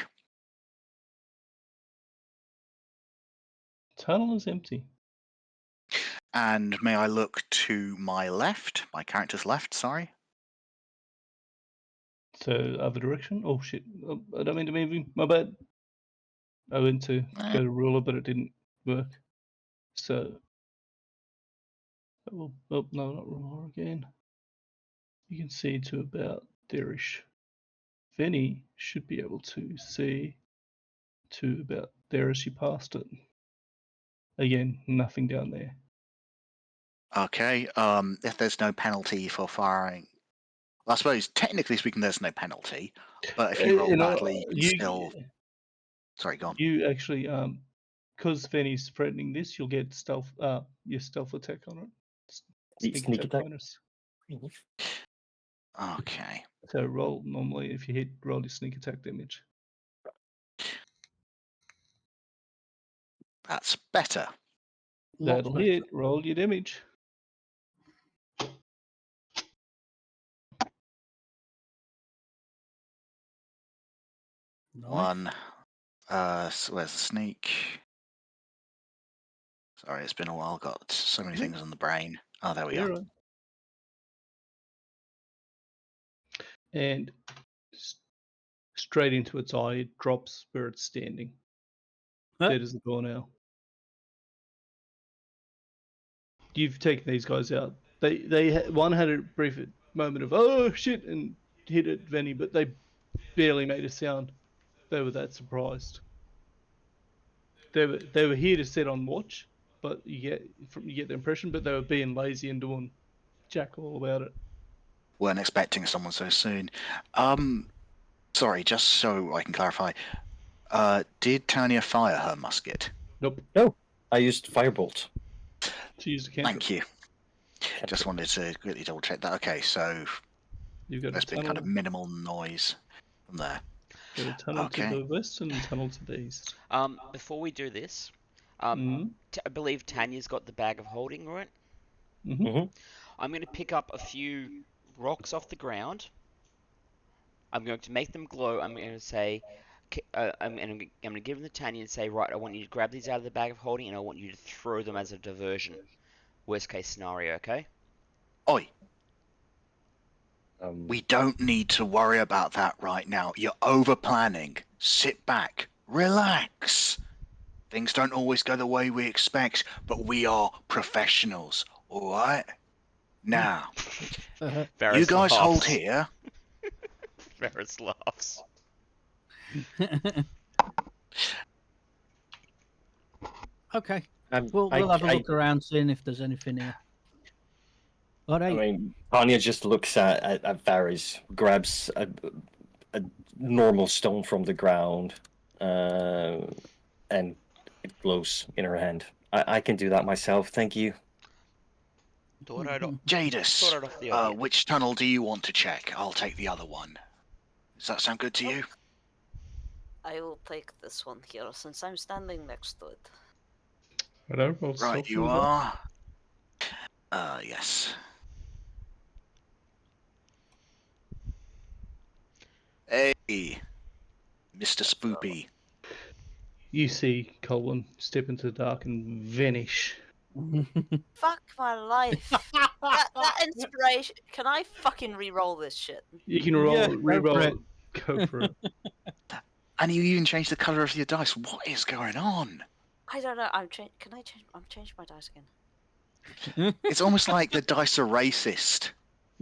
Tunnel is empty. And may I look to my left, my character's left? Sorry. So other direction. Oh shit! Oh, I don't mean to move him. My bad. I went to go to ruler, but it didn't work. So, oh no, not ruler again. You can see to about there-ish. Vinny should be able to see to about there as you passed it. Again, nothing down there. Okay. If there's no penalty for firing, I suppose technically speaking, there's no penalty. But if you roll badly, you can still. Sorry, go on. You actually, because Vinny's threatening this, you'll get stealth. Your stealth attack on it. Sneak attack bonus. Okay. So roll normally if you hit, roll your sneak attack damage. That's better. That'll hit. Roll your damage. Nice. 1. So where's the sneak? Sorry, it's been a while. Got so many things on the brain. Oh, there we are. Right. And straight into its eye, it drops where it's standing. dead as a door now. You've taken these guys out. One had a brief moment of oh shit and hit at Venny, but they barely made a sound. They were that surprised. They were here to sit on watch, but you get the impression, but they were being lazy and doing jack all about it. Weren't expecting someone so soon. Sorry, just so I can clarify. Did Tanya fire her musket? Nope. No, I used firebolt. She used a cantrip. Thank you. Just wanted to quickly double check that. Okay, so You've got there's a been kind of minimal noise from there. Got a tunnel Okay. to the west and a tunnel to the east. Before we do this, Mm-hmm. I believe Tanya's got the bag of holding, right? Mm-hmm. Mhm. I'm going to pick up a few rocks off the ground. I'm going to make them glow. I'm going to say, I'm going to give them to Tanya and say, right, I want you to grab these out of the bag of holding, and I want you to throw them as a diversion. Worst case scenario, okay? Oi, Um, we don't need to worry about that right now. You're over planning. Sit back, relax. Things don't always go the way we expect, but we are professionals, all right? Now, you guys hold here. Ferris laughs. Okay. I'm- We'll I- have a I- look around, seeing if there's anything here. All right. I mean, Tanya just looks at Varys, grabs a normal stone from the ground, and it glows in her hand. I can do that myself, thank you. Thought I'd Jadis, off the idea. which tunnel do you want to check? I'll take the other one. Does that sound good to you? I will take this one here since I'm standing next to it. Hello, roll Right, stealth you as well. are. Yes. Hey, Mr. Spoopy. You see Colin step into the dark and vanish. Fuck my life. that inspiration. Can I fucking re-roll this shit? You can Yeah, re-roll go it. Go for it. And you even changed the colour of your dice. What is going on? I don't know. I'm changing my dice again. It's almost like the dice are racist.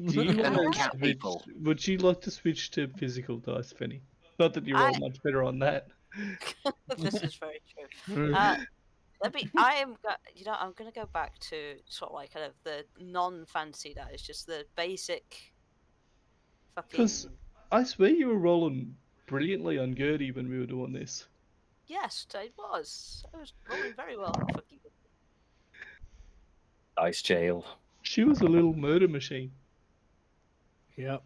Do you They're want not to cat switch? people. Would you like to switch to physical dice, Penny? Not that you roll much better on that. This is very true. Mm. I'm gonna go back to sort of like kind of the non-fancy dice, just the basic. Because Fucking I swear you were rolling brilliantly on Gertie when we were doing this. yes, I was. I was rolling very well. Fucking Dice jail. She was a little murder machine. Yep.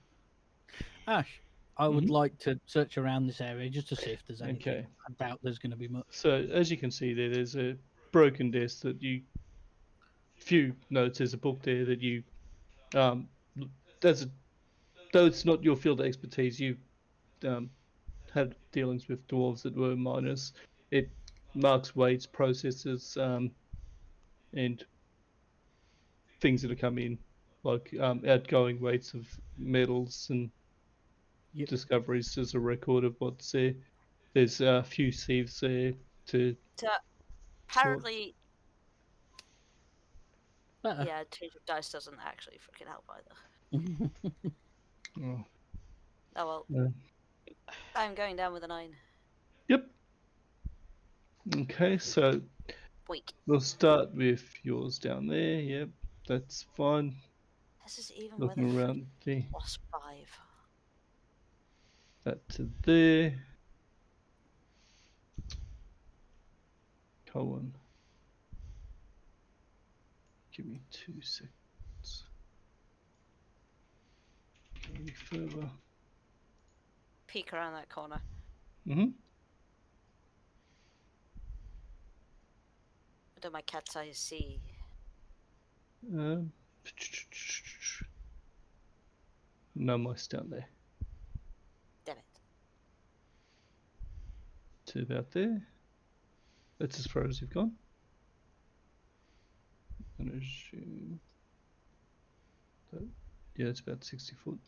Ash, I would like to search around this area just to see if there's anything. Okay. I doubt there's going to be much. So as you can see there's a broken desk that few notes. There's a book there that you though it's not your field of expertise. You had dealings with dwarves that were miners. It marks weights, processes, and things that have come in, like outgoing weights of metals and discoveries as a record of what's there. There's a few sieves there to apparently, Better. yeah, change of dice doesn't actually freaking help either. Oh, Oh well, no. I'm going down with a 9. Yep. Okay, so Weak. we'll start with yours down there. Yep, that's fine. This is even with Looking a around the +5. that to there. Colon. Give me 2 seconds. Any further? Peek around that corner. Mm-hmm. What do my cat's eyes see? No mice down there. Damn it. To about there. That's as far as you've gone. I'm gonna assume that, yeah, it's about 60 foot.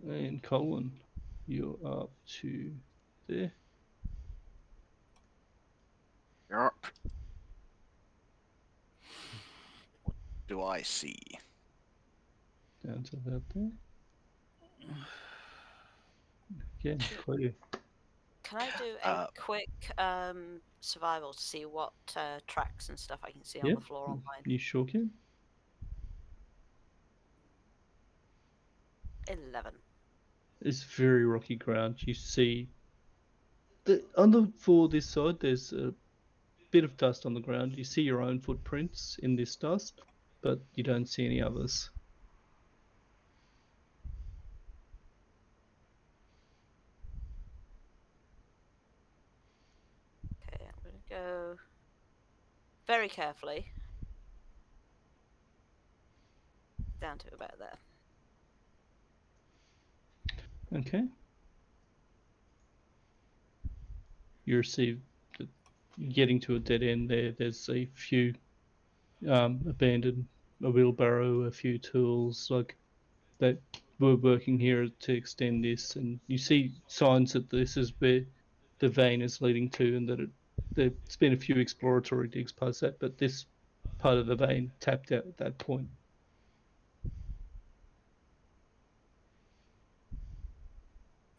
And Colin, you're up to there. Yup. What do I see? Down to about there. Again, clear. Can I do a quick survival to see what tracks and stuff I can see on Yep. the floor on mine? You sure can. 11. It's very rocky ground. You see, for this side, there's a bit of dust on the ground. You see your own footprints in this dust, but you don't see any others. Okay, I'm going to go very carefully down to about there. Okay. You receive getting to a dead end there. There's a few abandoned, a wheelbarrow, a few tools like that were working here to extend this, and you see signs that this is where the vein is leading to, and that there's been a few exploratory digs past that, but this part of the vein tapped out at that point.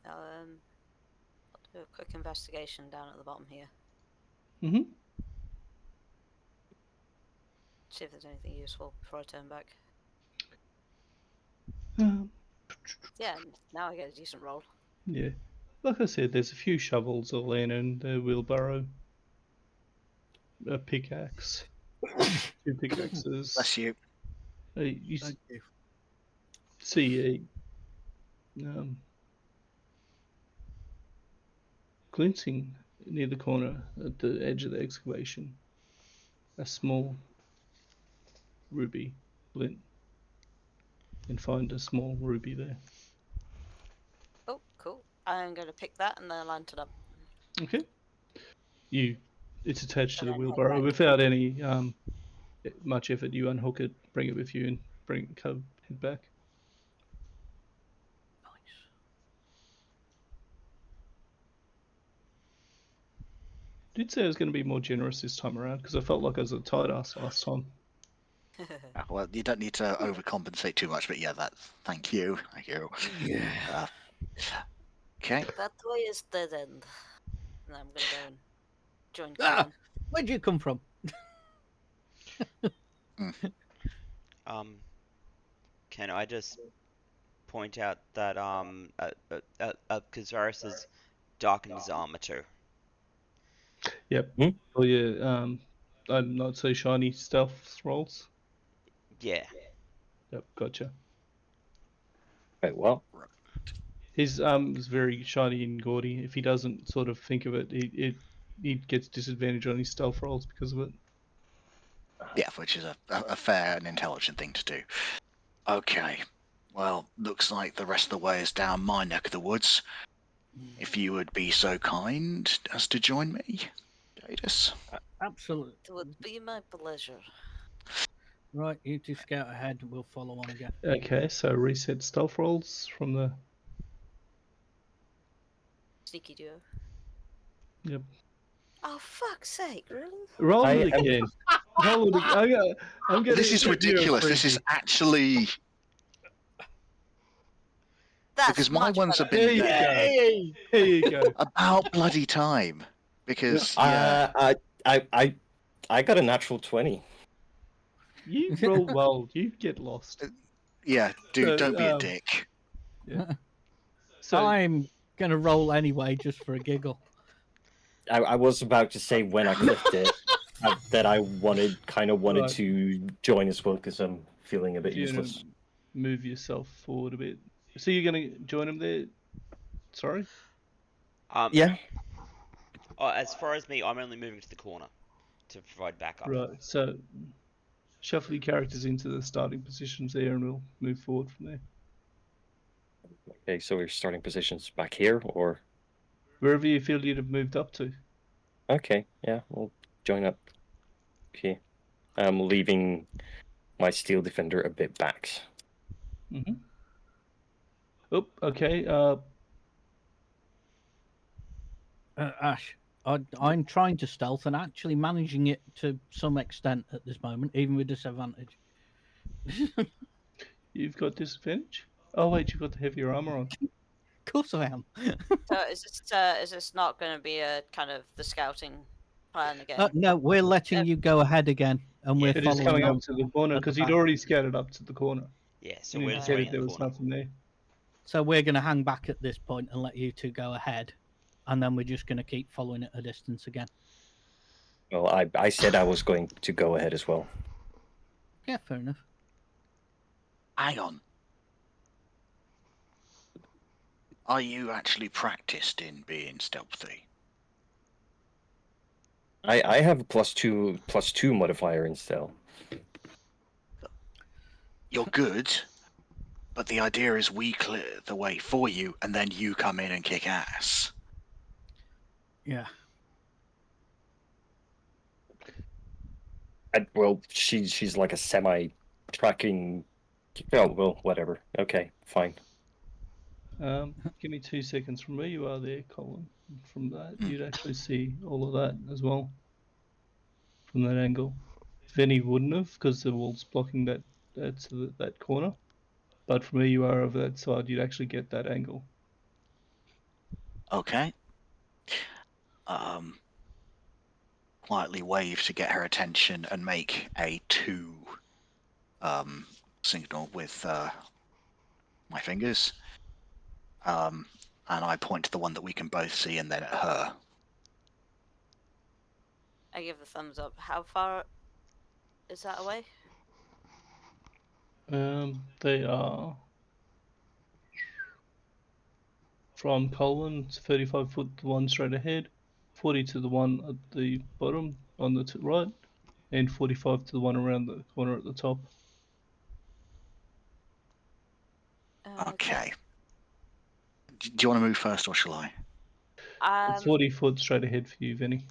I'll do a quick investigation down at the bottom here. Mm-hmm. See if there's anything useful before I turn back. Yeah, now I get a decent roll. Yeah. Like I said, there's a few shovels, a lantern, a wheelbarrow, a pickaxe, 2 pickaxes. Bless you. You Thank you. see a glinting near the corner at the edge of the excavation. A small ruby glint. And find a small ruby there. Oh, cool. I'm going to pick that and then lantern up. Okay. It's attached to And the then head wheelbarrow. back. Without any much effort, you unhook it, bring it with you, and head back. Nice. Did say I was going to be more generous this time around because I felt like I was a tight ass last time. Well, you don't need to overcompensate too much, but yeah, thank you. Thank you. Yeah. Okay. That way is dead end. And I'm going to go and join Ah, Kieran. where'd you come from? Can I just point out that Kazaris darkened his armor too? Yep. Hmm? Oh yeah. I'm not so shiny stealth rolls. Yeah. Yep. Gotcha. Right, well, His is very shiny and gaudy. If he doesn't sort of think of it, he gets disadvantage on his stealth rolls because of it. Yeah, which is a fair and intelligent thing to do. Okay. Well, looks like the rest of the way is down my neck of the woods. If you would be so kind as to join me, Jadis. Absolutely. It would be my pleasure. Right, you two scout ahead. We'll follow on again. Okay, so reset stealth rolls from the. Sneaky duo. Yep. Oh, fuck's sake, really? Roll I it am- again. Roll it again. I'm gonna This is give you a ridiculous. This is freebie. actually That's because my much ones have better. been There you go. about bloody time. Because yeah, I got a natural 20. You roll well. You get lost. yeah, dude, So, don't be a dick. So I'm gonna roll anyway, just for a giggle. I was about to say when I clicked it that I wanted Right. to join as well because I'm feeling a bit you're gonna useless. move yourself forward a bit. So you're gonna join him there. Sorry. Yeah. As far as me, I'm only moving to the corner to provide backup. Right. So shuffle your characters into the starting positions there, and we'll move forward from there. Okay, so we're starting positions back here, or Wherever you feel you'd have moved up to. okay, yeah, we'll join up. Okay, I'm leaving my steel defender a bit back. Mm-hmm. Oh, okay. Ash, I'm trying to stealth and actually managing it to some extent at this moment, even with disadvantage. You've got disadvantage? Oh, wait, you've got the heavier armor on. Of course I am. So is this not going to be a kind of the scouting plan again? No, we're letting you go ahead again, and we're It is following coming on up to the corner at the because he'd back. already scattered up to the corner. Yeah, so And we're just indicated waiting at there the was corner. nothing there. So we're going to hang back at this point and let you two go ahead, and then we're just going to keep following at a distance again. Well, I said I was going to go ahead as well. Yeah, fair enough. Hang on. Are you actually practiced in being stealthy? I have a +2 modifier in stealth. You're good, but the idea is we clear the way for you, and then you come in and kick ass. Yeah. Well, she's like a semi-tracking. Oh, well, whatever. Okay, fine. Give me 2 seconds from where you are there, Colin. From that, Hmm. you'd actually see all of that as well from that angle. Vinny wouldn't have because the wall's blocking that corner. But from where you are over that side, you'd actually get that angle. Okay. Quietly wave to get her attention and make a 2 signal with my fingers. And I point to the one that we can both see and then at her. I give the thumbs up. How far is that away? They are from Colin, it's 35 foot the one straight ahead, 40 to the one at the bottom on the right, and 45 to the one around the corner at the top. Okay. Do you want to move first or shall I? 40 foot straight ahead for you, Vinny.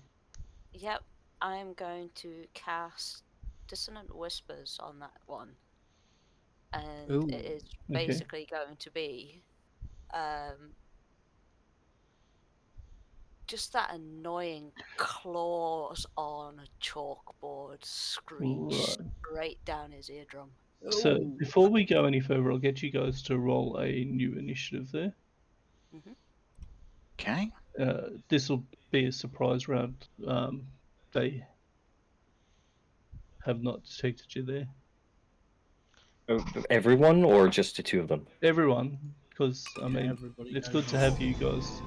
Yep. I'm going to cast Dissonant Whispers on that one. And Ooh. it is Okay. basically going to be just that annoying claws on a chalkboard screech Right. straight down his eardrum. So Ooh. before we go any further, I'll get you guys to roll a new initiative there. Okay. This will be a surprise round. They have not detected you there. Everyone or just the two of them? Everyone, because I mean, Everybody it's knows good to you. have you guys,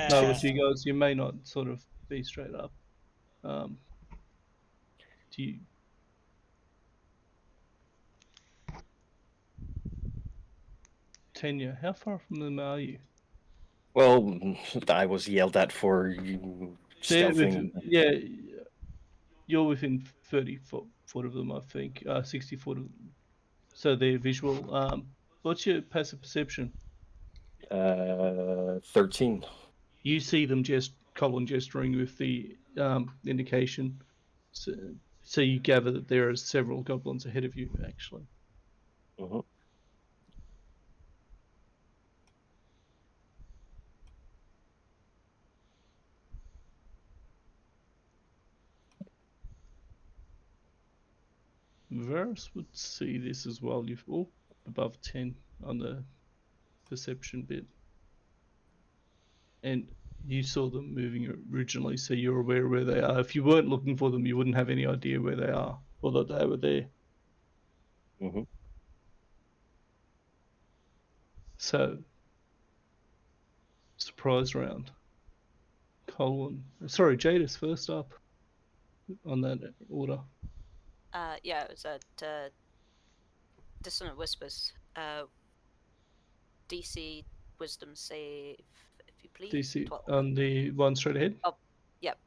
know with you guys. You may not sort of be straight up. Do you? Tanya, how far from them are you? Well, I was yelled at for stealthing. Yeah, you're within 30 foot of them, I think. 60 foot of them. So they're visual. What's your passive perception? 13. You see them Colin gesturing with the indication. So you gather that there are several goblins ahead of you, actually. Mm-hmm. Varus would see this as well. You've above 10 on the perception bit. And you saw them moving originally, so you're aware where they are. If you weren't looking for them, you wouldn't have any idea where they are or that they were there. Mm-hmm. So, surprise round. Jadis first up on that order. Yeah, it was at Dissonant Whispers. DC Wisdom save, if you please. DC 12. on the one straight ahead. Oh, yep.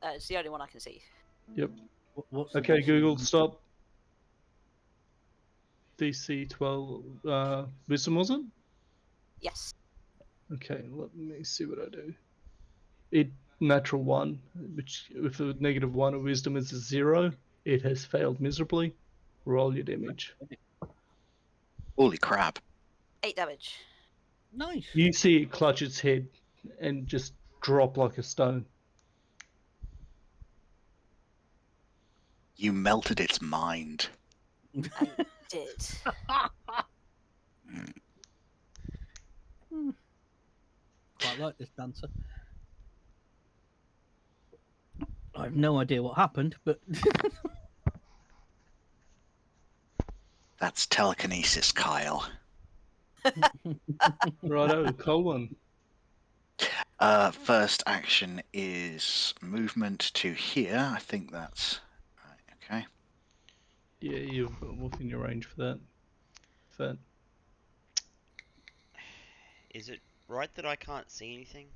It's the only one I can see. Yep. What's the Okay, DC? Google, stop. DC 12 wisdom, was it? Yes. Okay, let me see what I do. It natural 1, which with a -1 of wisdom is a 0. It has failed miserably. Roll your damage. Holy crap. 8 damage. Nice. You see it clutch its head and just drop like a stone. You melted its mind. I did. Quite like this dancer. I have no idea what happened, but That's telekinesis, Kyle. Righto, Colin. First action is movement to here. I think that's right. Okay. Yeah, you're within your range for that. Fat. Is it right that I can't see anything?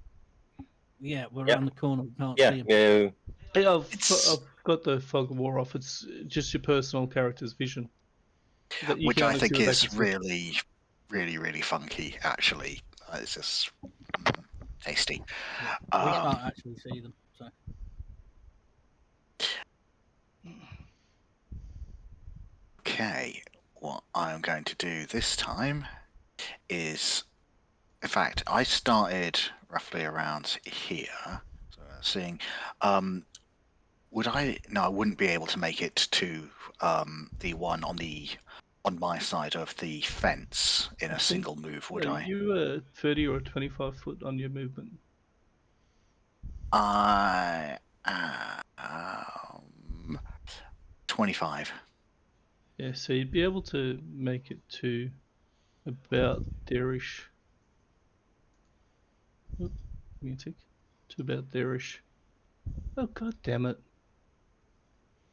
yeah, we're Yeah. around the corner. We can't Yeah, see him. yeah. Yeah, I've It's- got the fog of war off. It's just your personal character's vision. That you Which can I only see think what they is can see. really, really, really funky, actually. It's just tasty. Yeah, we Um, can't actually see them. So Okay, what I'm going to do this time is, in fact, I started roughly around here. So seeing, would I? No, I wouldn't be able to make it to the one on my side of the fence in a I think, single move, would I? You were 30 or 25 foot on your movement. I am 25. Yeah, so you'd be able to make it to about there-ish. Oop, music. To about there-ish. Oh, god damn it.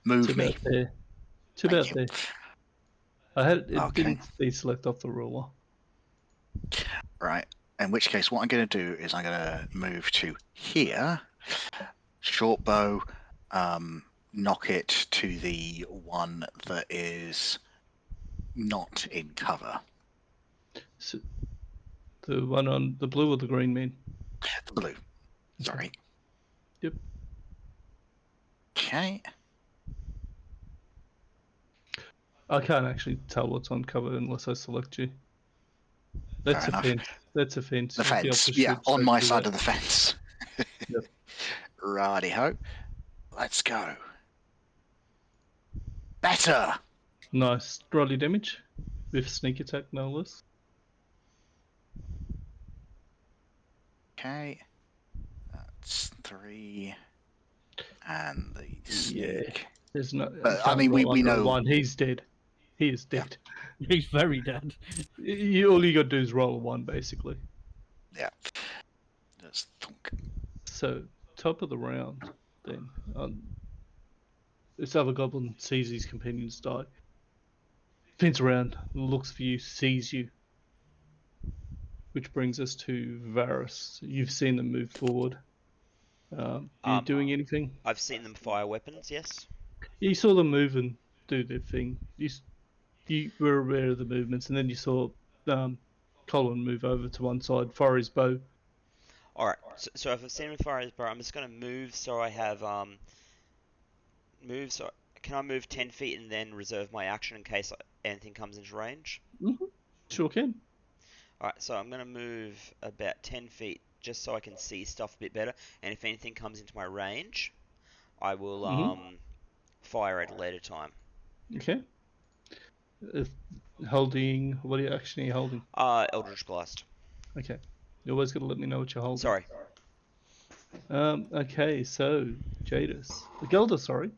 Move To me. about there. To Thank about you. there. I had it Okay. didn't deselect off the ruler. Right. In which case, what I'm going to do is I'm going to move to here, short bow, knock it to the one that is not in cover. So, the one on the blue or the green mean? The blue. Sorry. Yep. Okay. I can't actually tell what's on cover unless I select you. That's Fair a enough. fence. That's a fence. The You'll be able fence. to Yeah, shoot on straight my through side that. of the fence. Yep. Righty ho. Let's go. Better. Nice. Roll your damage with sneak attack, no less. Okay. That's 3. And the Yeah. sneak. There's no. But, I Can't mean, roll we under a know. 1. He's dead. He is Yeah. dead. he's very dead. All you got to do is roll a 1, basically. Yeah. Just thunk. So, top of the round, then. This other goblin sees his companions die. Spins around, looks for you, sees you. Which brings us to Varus. You've seen them move forward. You doing anything? I've seen them fire weapons, yes. You saw them move and do their thing. You were aware of the movements, and then you saw Colin move over to one side, fire his bow. Alright, so if I've seen them fire his bow, I'm just going to move so I have, so can I move 10 feet and then reserve my action in case anything comes into range? Mm-hmm. Sure can. Alright, so I'm going to move about 10 feet just so I can see stuff a bit better, and if anything comes into my range, I will fire at a later time. Okay. If holding, what action are you holding? Eldritch Blast. Okay. You always got to let me know what you're holding. Sorry. Okay, so Jadis, the Gelder, sorry,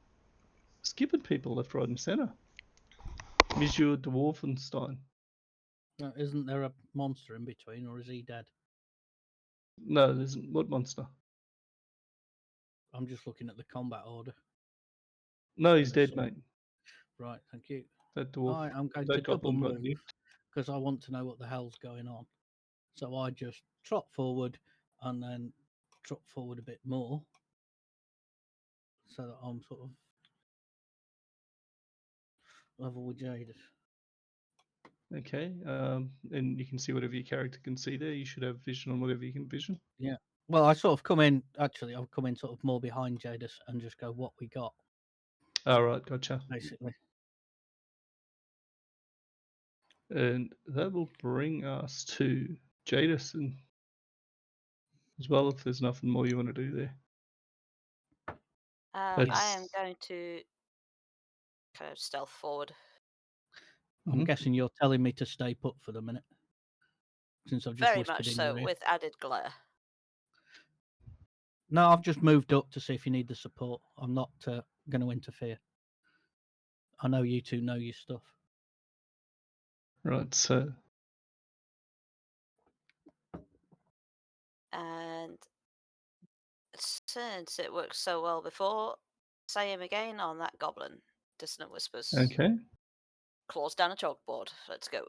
skipping people left, right, and center. Monsieur Dwarfenstein. Now, isn't there a monster in between, or is he dead? No, there isn't. What monster? I'm just looking at the combat order. No, he's dead, mate. Right, thank you. That dwarf. I'm going to That double goblin got move nicked. because I want to know what the hell's going on. So I just trot forward and then trot forward a bit more so that I'm sort of level with Jadis. Okay, and you can see whatever your character can see there. You should have vision on whatever you can vision. Yeah. Well, I sort of come in, actually, I'll come in sort of more behind Jadis and just go, what we got, All right, gotcha. basically. And that will bring us to Jadis. And as well, if there's nothing more you want to do there. I am Let's- going to kind of stealth forward. I'm Mhm. guessing you're telling me to stay put for the minute, since I've just Very whispered much in so, your ear. with added glare. No, I've just moved up to see if you need the support. I'm not going to interfere. I know you two know your stuff. Right, so And since it worked so well before, say him again on that goblin. Dissonant whispers. okay. Claws down a chalkboard. Let's go.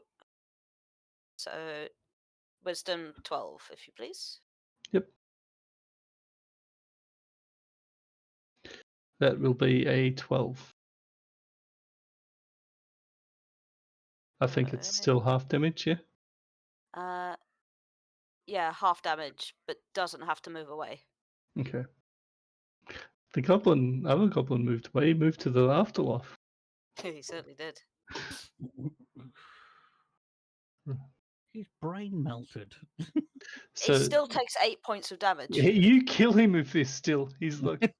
So, wisdom 12, if you please. Yep. That will be a 12. I think it's still half damage, yeah? Yeah, half damage, but doesn't have to move away. Okay. The other goblin moved away. He moved to the afterlife. He certainly did. His brain melted. So He still takes 8 points of damage. you kill him with this still. He's like,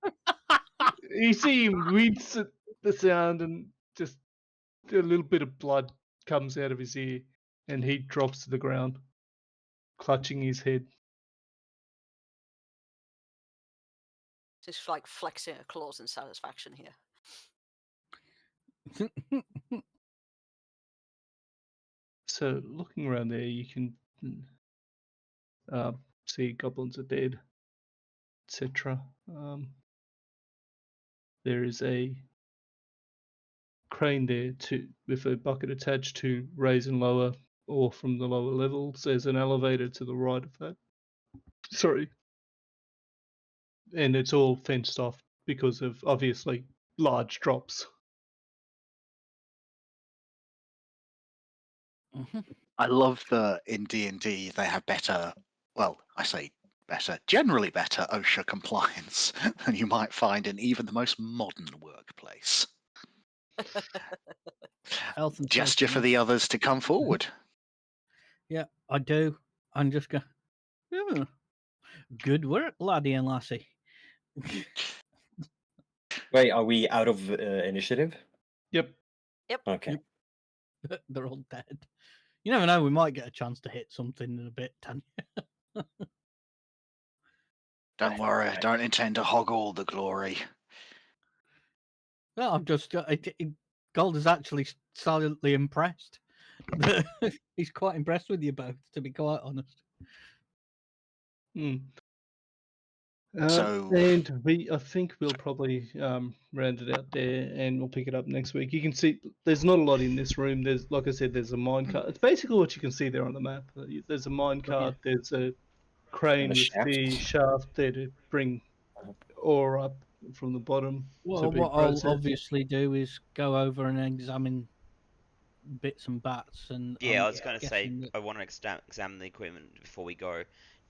you see him wince at the sound and just a little bit of blood comes out of his ear and he drops to the ground, clutching his head. Just like flexing her claws in satisfaction here. So looking around there, you can see goblins are dead, etc. There is a crane there with a bucket attached to raise and lower ore from the lower levels. There's an elevator to the right of that. Sorry. And it's all fenced off because of obviously large drops. I love that in D&D they have better, well, I say better, generally better OSHA compliance than you might find in even the most modern workplace. Health and Gesture safety, for man. the others to come forward. Yeah, I do. I'm just going, "Hmm, good work, laddie and lassie." Wait, are we out of initiative? Yep. Okay. They're all dead. You never know, we might get a chance to hit something in a bit, Tanya. Don't worry, I don't intend to hog all the glory. Well, I'm just. Gold is actually silently impressed. He's quite impressed with you both, to be quite honest. Mm. So- and I think we'll probably round it out there, and we'll pick it up next week. You can see there's not a lot in this room. There's, like I said, there's a mine cart. It's basically what you can see there on the map. There's a mine cart. There's a crane And a with the shaft. shaft there to bring ore up from the bottom. Well, to be what I'll processed. obviously do is go over and examine bits and bats, and Yeah, I'm I was going to say guessing that- I want to examine the equipment before we go,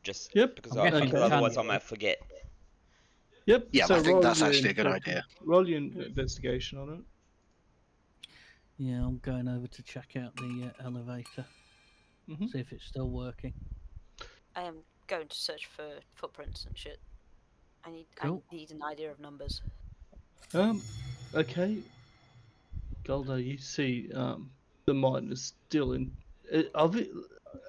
just Yep. because I'm guessing because otherwise I Tanya- might forget. Yep. Yeah, so I think roll that's your actually a good idea. Roll your investigation on it. Yeah, I'm going over to check out the elevator, Mhm. see if it's still working. I am going to search for footprints and shit. Cool. I need an idea of numbers. Okay. Golda, you see the mine is still in. It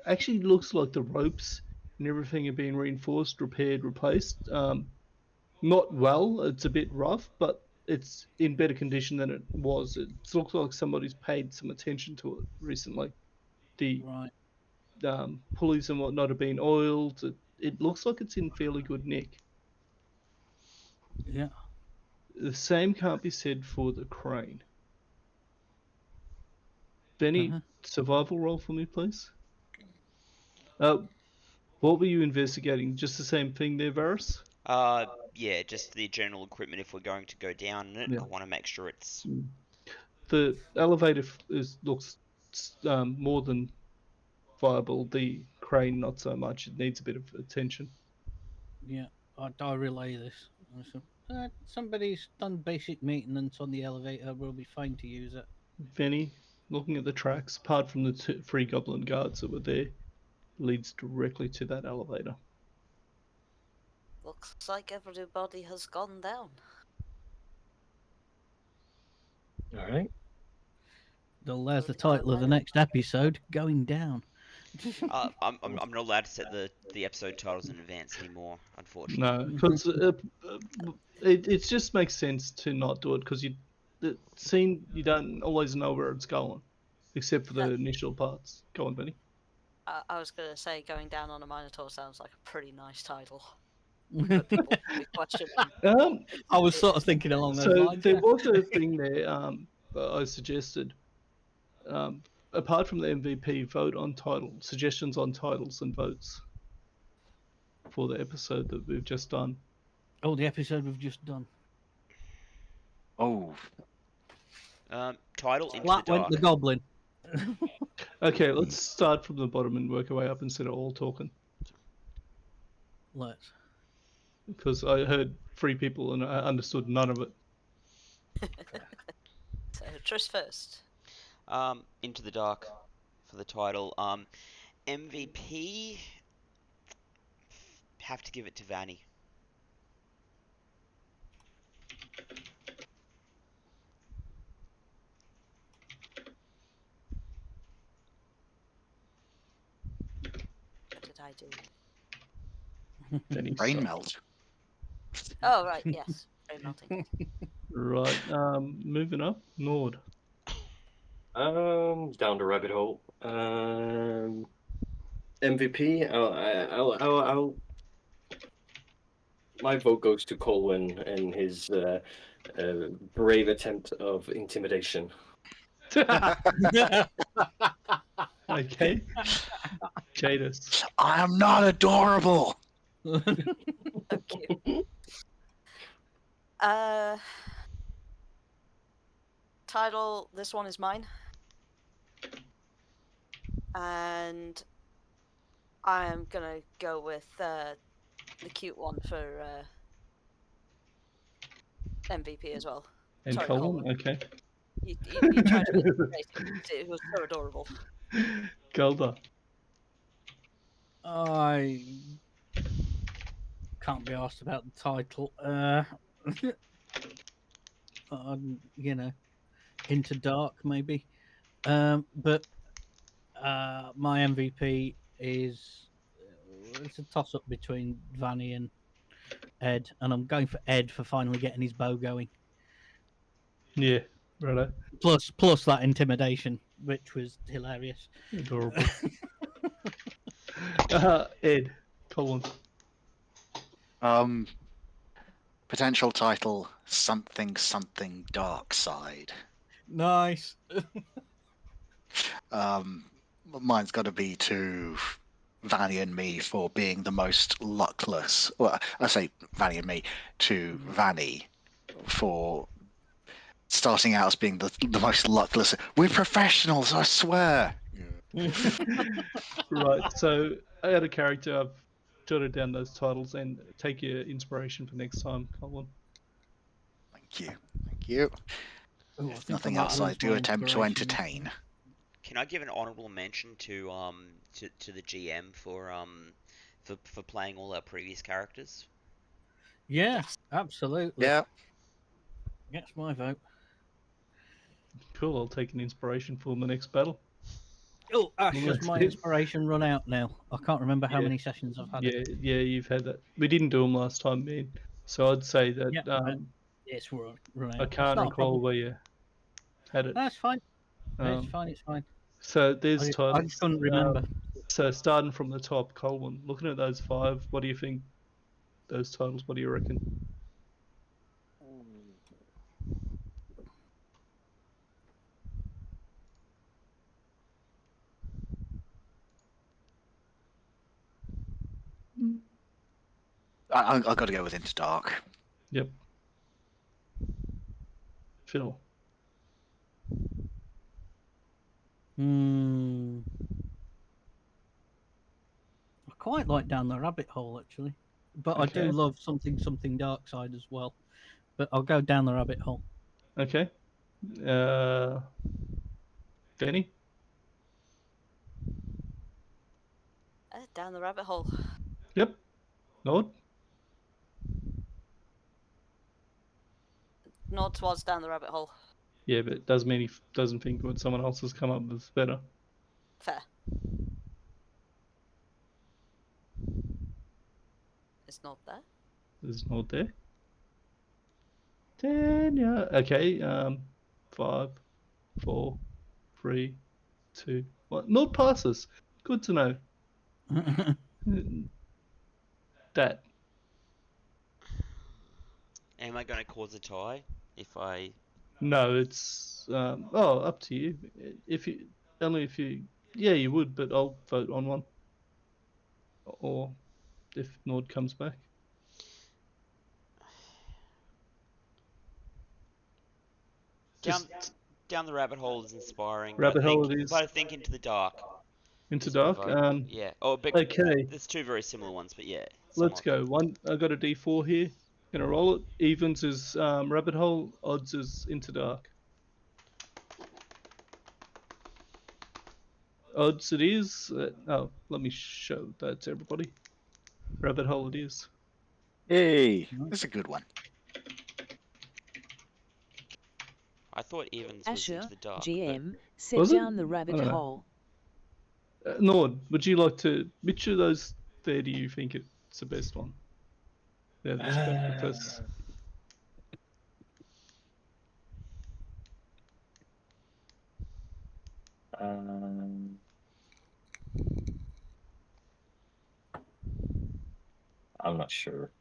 actually looks like the ropes and everything are being reinforced, repaired, replaced. Not well. It's a bit rough, but it's in better condition than it was. It looks like somebody's paid some attention to it recently. The Right. pulleys and whatnot have been oiled. It looks like it's in fairly good nick. Yeah. The same can't be said for the crane. Benny, Uh-huh. survival roll for me, please. What were you investigating? Just the same thing there, Varus? Yeah, just the general equipment if we're going to go down in it. Yeah. I want to make sure it's. The elevator looks more than viable. The crane, not so much. It needs a bit of attention. Yeah. I relay this. Somebody's done basic maintenance on the elevator. We'll be fine to use it. Benny, looking at the tracks, apart from the three goblin guards that were there, leads directly to that elevator. Looks like everybody has gone down. All right. Well, there's the Going down title of the now. next episode, Going Down. I'm not allowed to set the episode titles in advance anymore, unfortunately. No, because it just makes sense to not do it because the scene you don't always know where it's going, except for the initial parts. Go on, Benny. I was going to say Going Down on a Minotaur sounds like a pretty nice title. But people will be questioning. I was sort of thinking along those So lines. there Yeah. was a thing there I suggested. Apart from the MVP, vote on title, suggestions on titles and votes for the episode that we've just done. Oh, the episode we've just done. Oh, Title Into the Flat went Dark. the Goblin. Okay, let's start from the bottom and work our way up instead of all talking. Let's. Because I heard 3 people and I understood none of it. So Trish first. Into the Dark for the title. MVP. Have to give it to Vanny. What did I do? Benny brain sucked. melt. Oh, right, yes. Brain melting. Right, moving up, Nord. Down the rabbit hole. MVP. I'll my vote goes to Colwyn and his brave attempt of intimidation. Okay. Jadis. I am not adorable. Okay. Title, this one is mine. And I am gonna go with the cute one for MVP as well. And Sorry, Colin? Colin. Okay. You tried to it was so adorable. Golda. I can't be asked about the title. You know, Into Dark maybe. But my MVP is it's a toss up between Vanny and Ed, and I'm going for Ed for finally getting his bow going. Yeah, righto. Plus that intimidation, which was hilarious. Adorable. Ed. Colin. Potential title: something something dark side. Nice. Mine's got to be to Vanny and me for being the most luckless. Well, I say Vanny and me to Vanny for starting out as being the most luckless. We're professionals, I swear. Right, so I had a character. I've jotted down those titles and take your inspiration for next time, Colin. Thank you. Thank you. Ooh, I If think I nothing might else, lose I do my attempt to inspiration next entertain. time. Can I give an honourable mention to the GM for playing all our previous characters? Yeah, Yes. absolutely. Yeah. Gets my vote. Cool, I'll take an inspiration for the next battle. Oh, Ash, has That's my it. inspiration run out now? I can't remember how Yeah. many sessions I've had it. Yeah, you've had that. We didn't do them last time, man. So I'd say that Yeah, it's run out. I It's can't not a recall problem. where you had it. That's fine. It's Um, fine. It's fine. So there's I just titles. couldn't remember. So starting from the top, Colin, looking at those 5, what do you think? Those titles, what do you reckon? I've got to go with Into Dark. Yep. Phil. I quite like Down the Rabbit Hole actually, but I do Okay. love something Dark Side as well. But I'll go Down the Rabbit Hole. Okay. Benny? Down the rabbit hole. Yep. Nord? Not was down the rabbit hole. Yeah, but it doesn't mean he doesn't think what someone else has come up with is better. Fair. It's not there. It's not there. 10, yeah. Okay, 5, 4, 3, 2, 1. Not passes. Good to know. That. Am I going to cause a tie if I? No, it's up to you. If you only if you yeah you would, but I'll vote on one. Or if Nord comes back. Down the rabbit hole is inspiring. Rabbit hole it is. But I think Into the Dark. Into Dark. Yeah. Oh, but okay. There's two very similar ones, but yeah. Let's go. I got a D4 here. Gonna roll it. Evens is rabbit hole. Odds is Into Dark. Odds it is. Let me show that to everybody. Rabbit hole it is. Hey, that's a good one. I thought Evans was Asher, Into the Dark. GM, set Was it? down the rabbit hole. Nord, would you like to? Which of those there do you think it's the best one? Yeah, that's back with us. I'm not sure.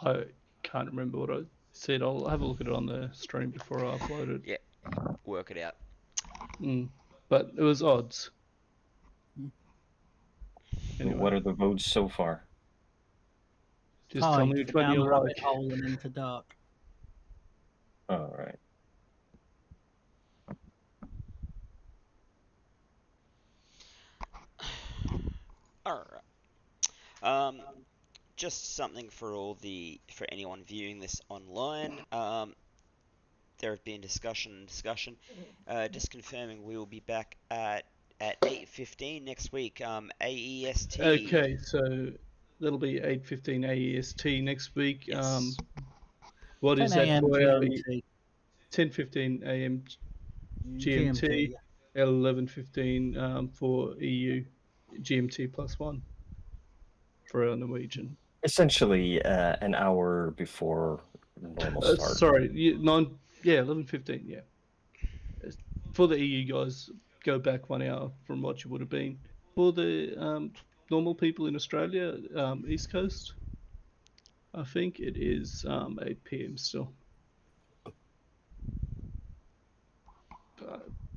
I can't remember what I said. I'll have a look at it on the stream before I upload it. Yeah, work it out. But it was odds. Anyway. What are the votes so far? Just tell me which one you like. Hole and Into Dark. All right. All right. Just something for anyone viewing this online. There have been discussion. Just confirming we will be back at 8:15 next week. AEST. Okay, so that'll be 8:15 AEST next week. Yes. What is that for? GMT. 10:15 AM GMT. 11:15 for EU GMT +1 for our Norwegian. Essentially, an hour before normal start. Sorry, 11:15. Yeah. For the EU guys, go back 1 hour from what you would have been. For the normal people in Australia, East Coast, I think it is 8 PM still.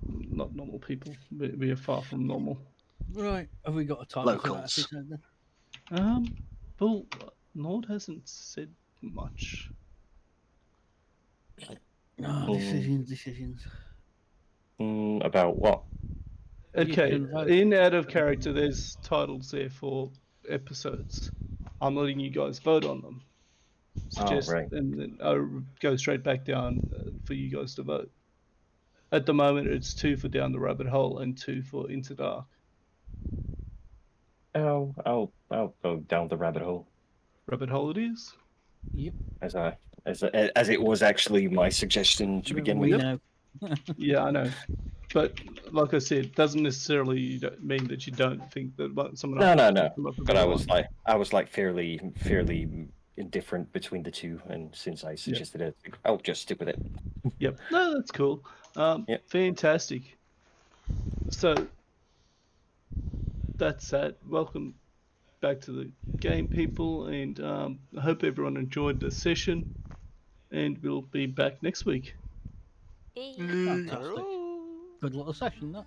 Not normal people. We are far from normal. Right. Have we got a title for that Locals. episode then? Well, Nord hasn't said much. Decisions. About what? Okay, in out of character, there's titles there for episodes. I'm letting you guys vote on them. Right. And then I'll go straight back down for you guys to vote. At the moment, it's 2 for Down the Rabbit Hole and 2 for Into Dark. Oh, I'll go down the rabbit hole. Rabbit Hole it is. Yep. As it was actually my suggestion to begin with. We know. Yeah, I know. But like I said, doesn't necessarily mean that you don't think that someone else. No. But I was like fairly indifferent between the two, and since I suggested it, I'll just stick with it. Yep. No, that's cool. Fantastic. So that's that. Welcome back to the game, people, and I hope everyone enjoyed the session. And we'll be back next week. Fantastic. Good little session, that.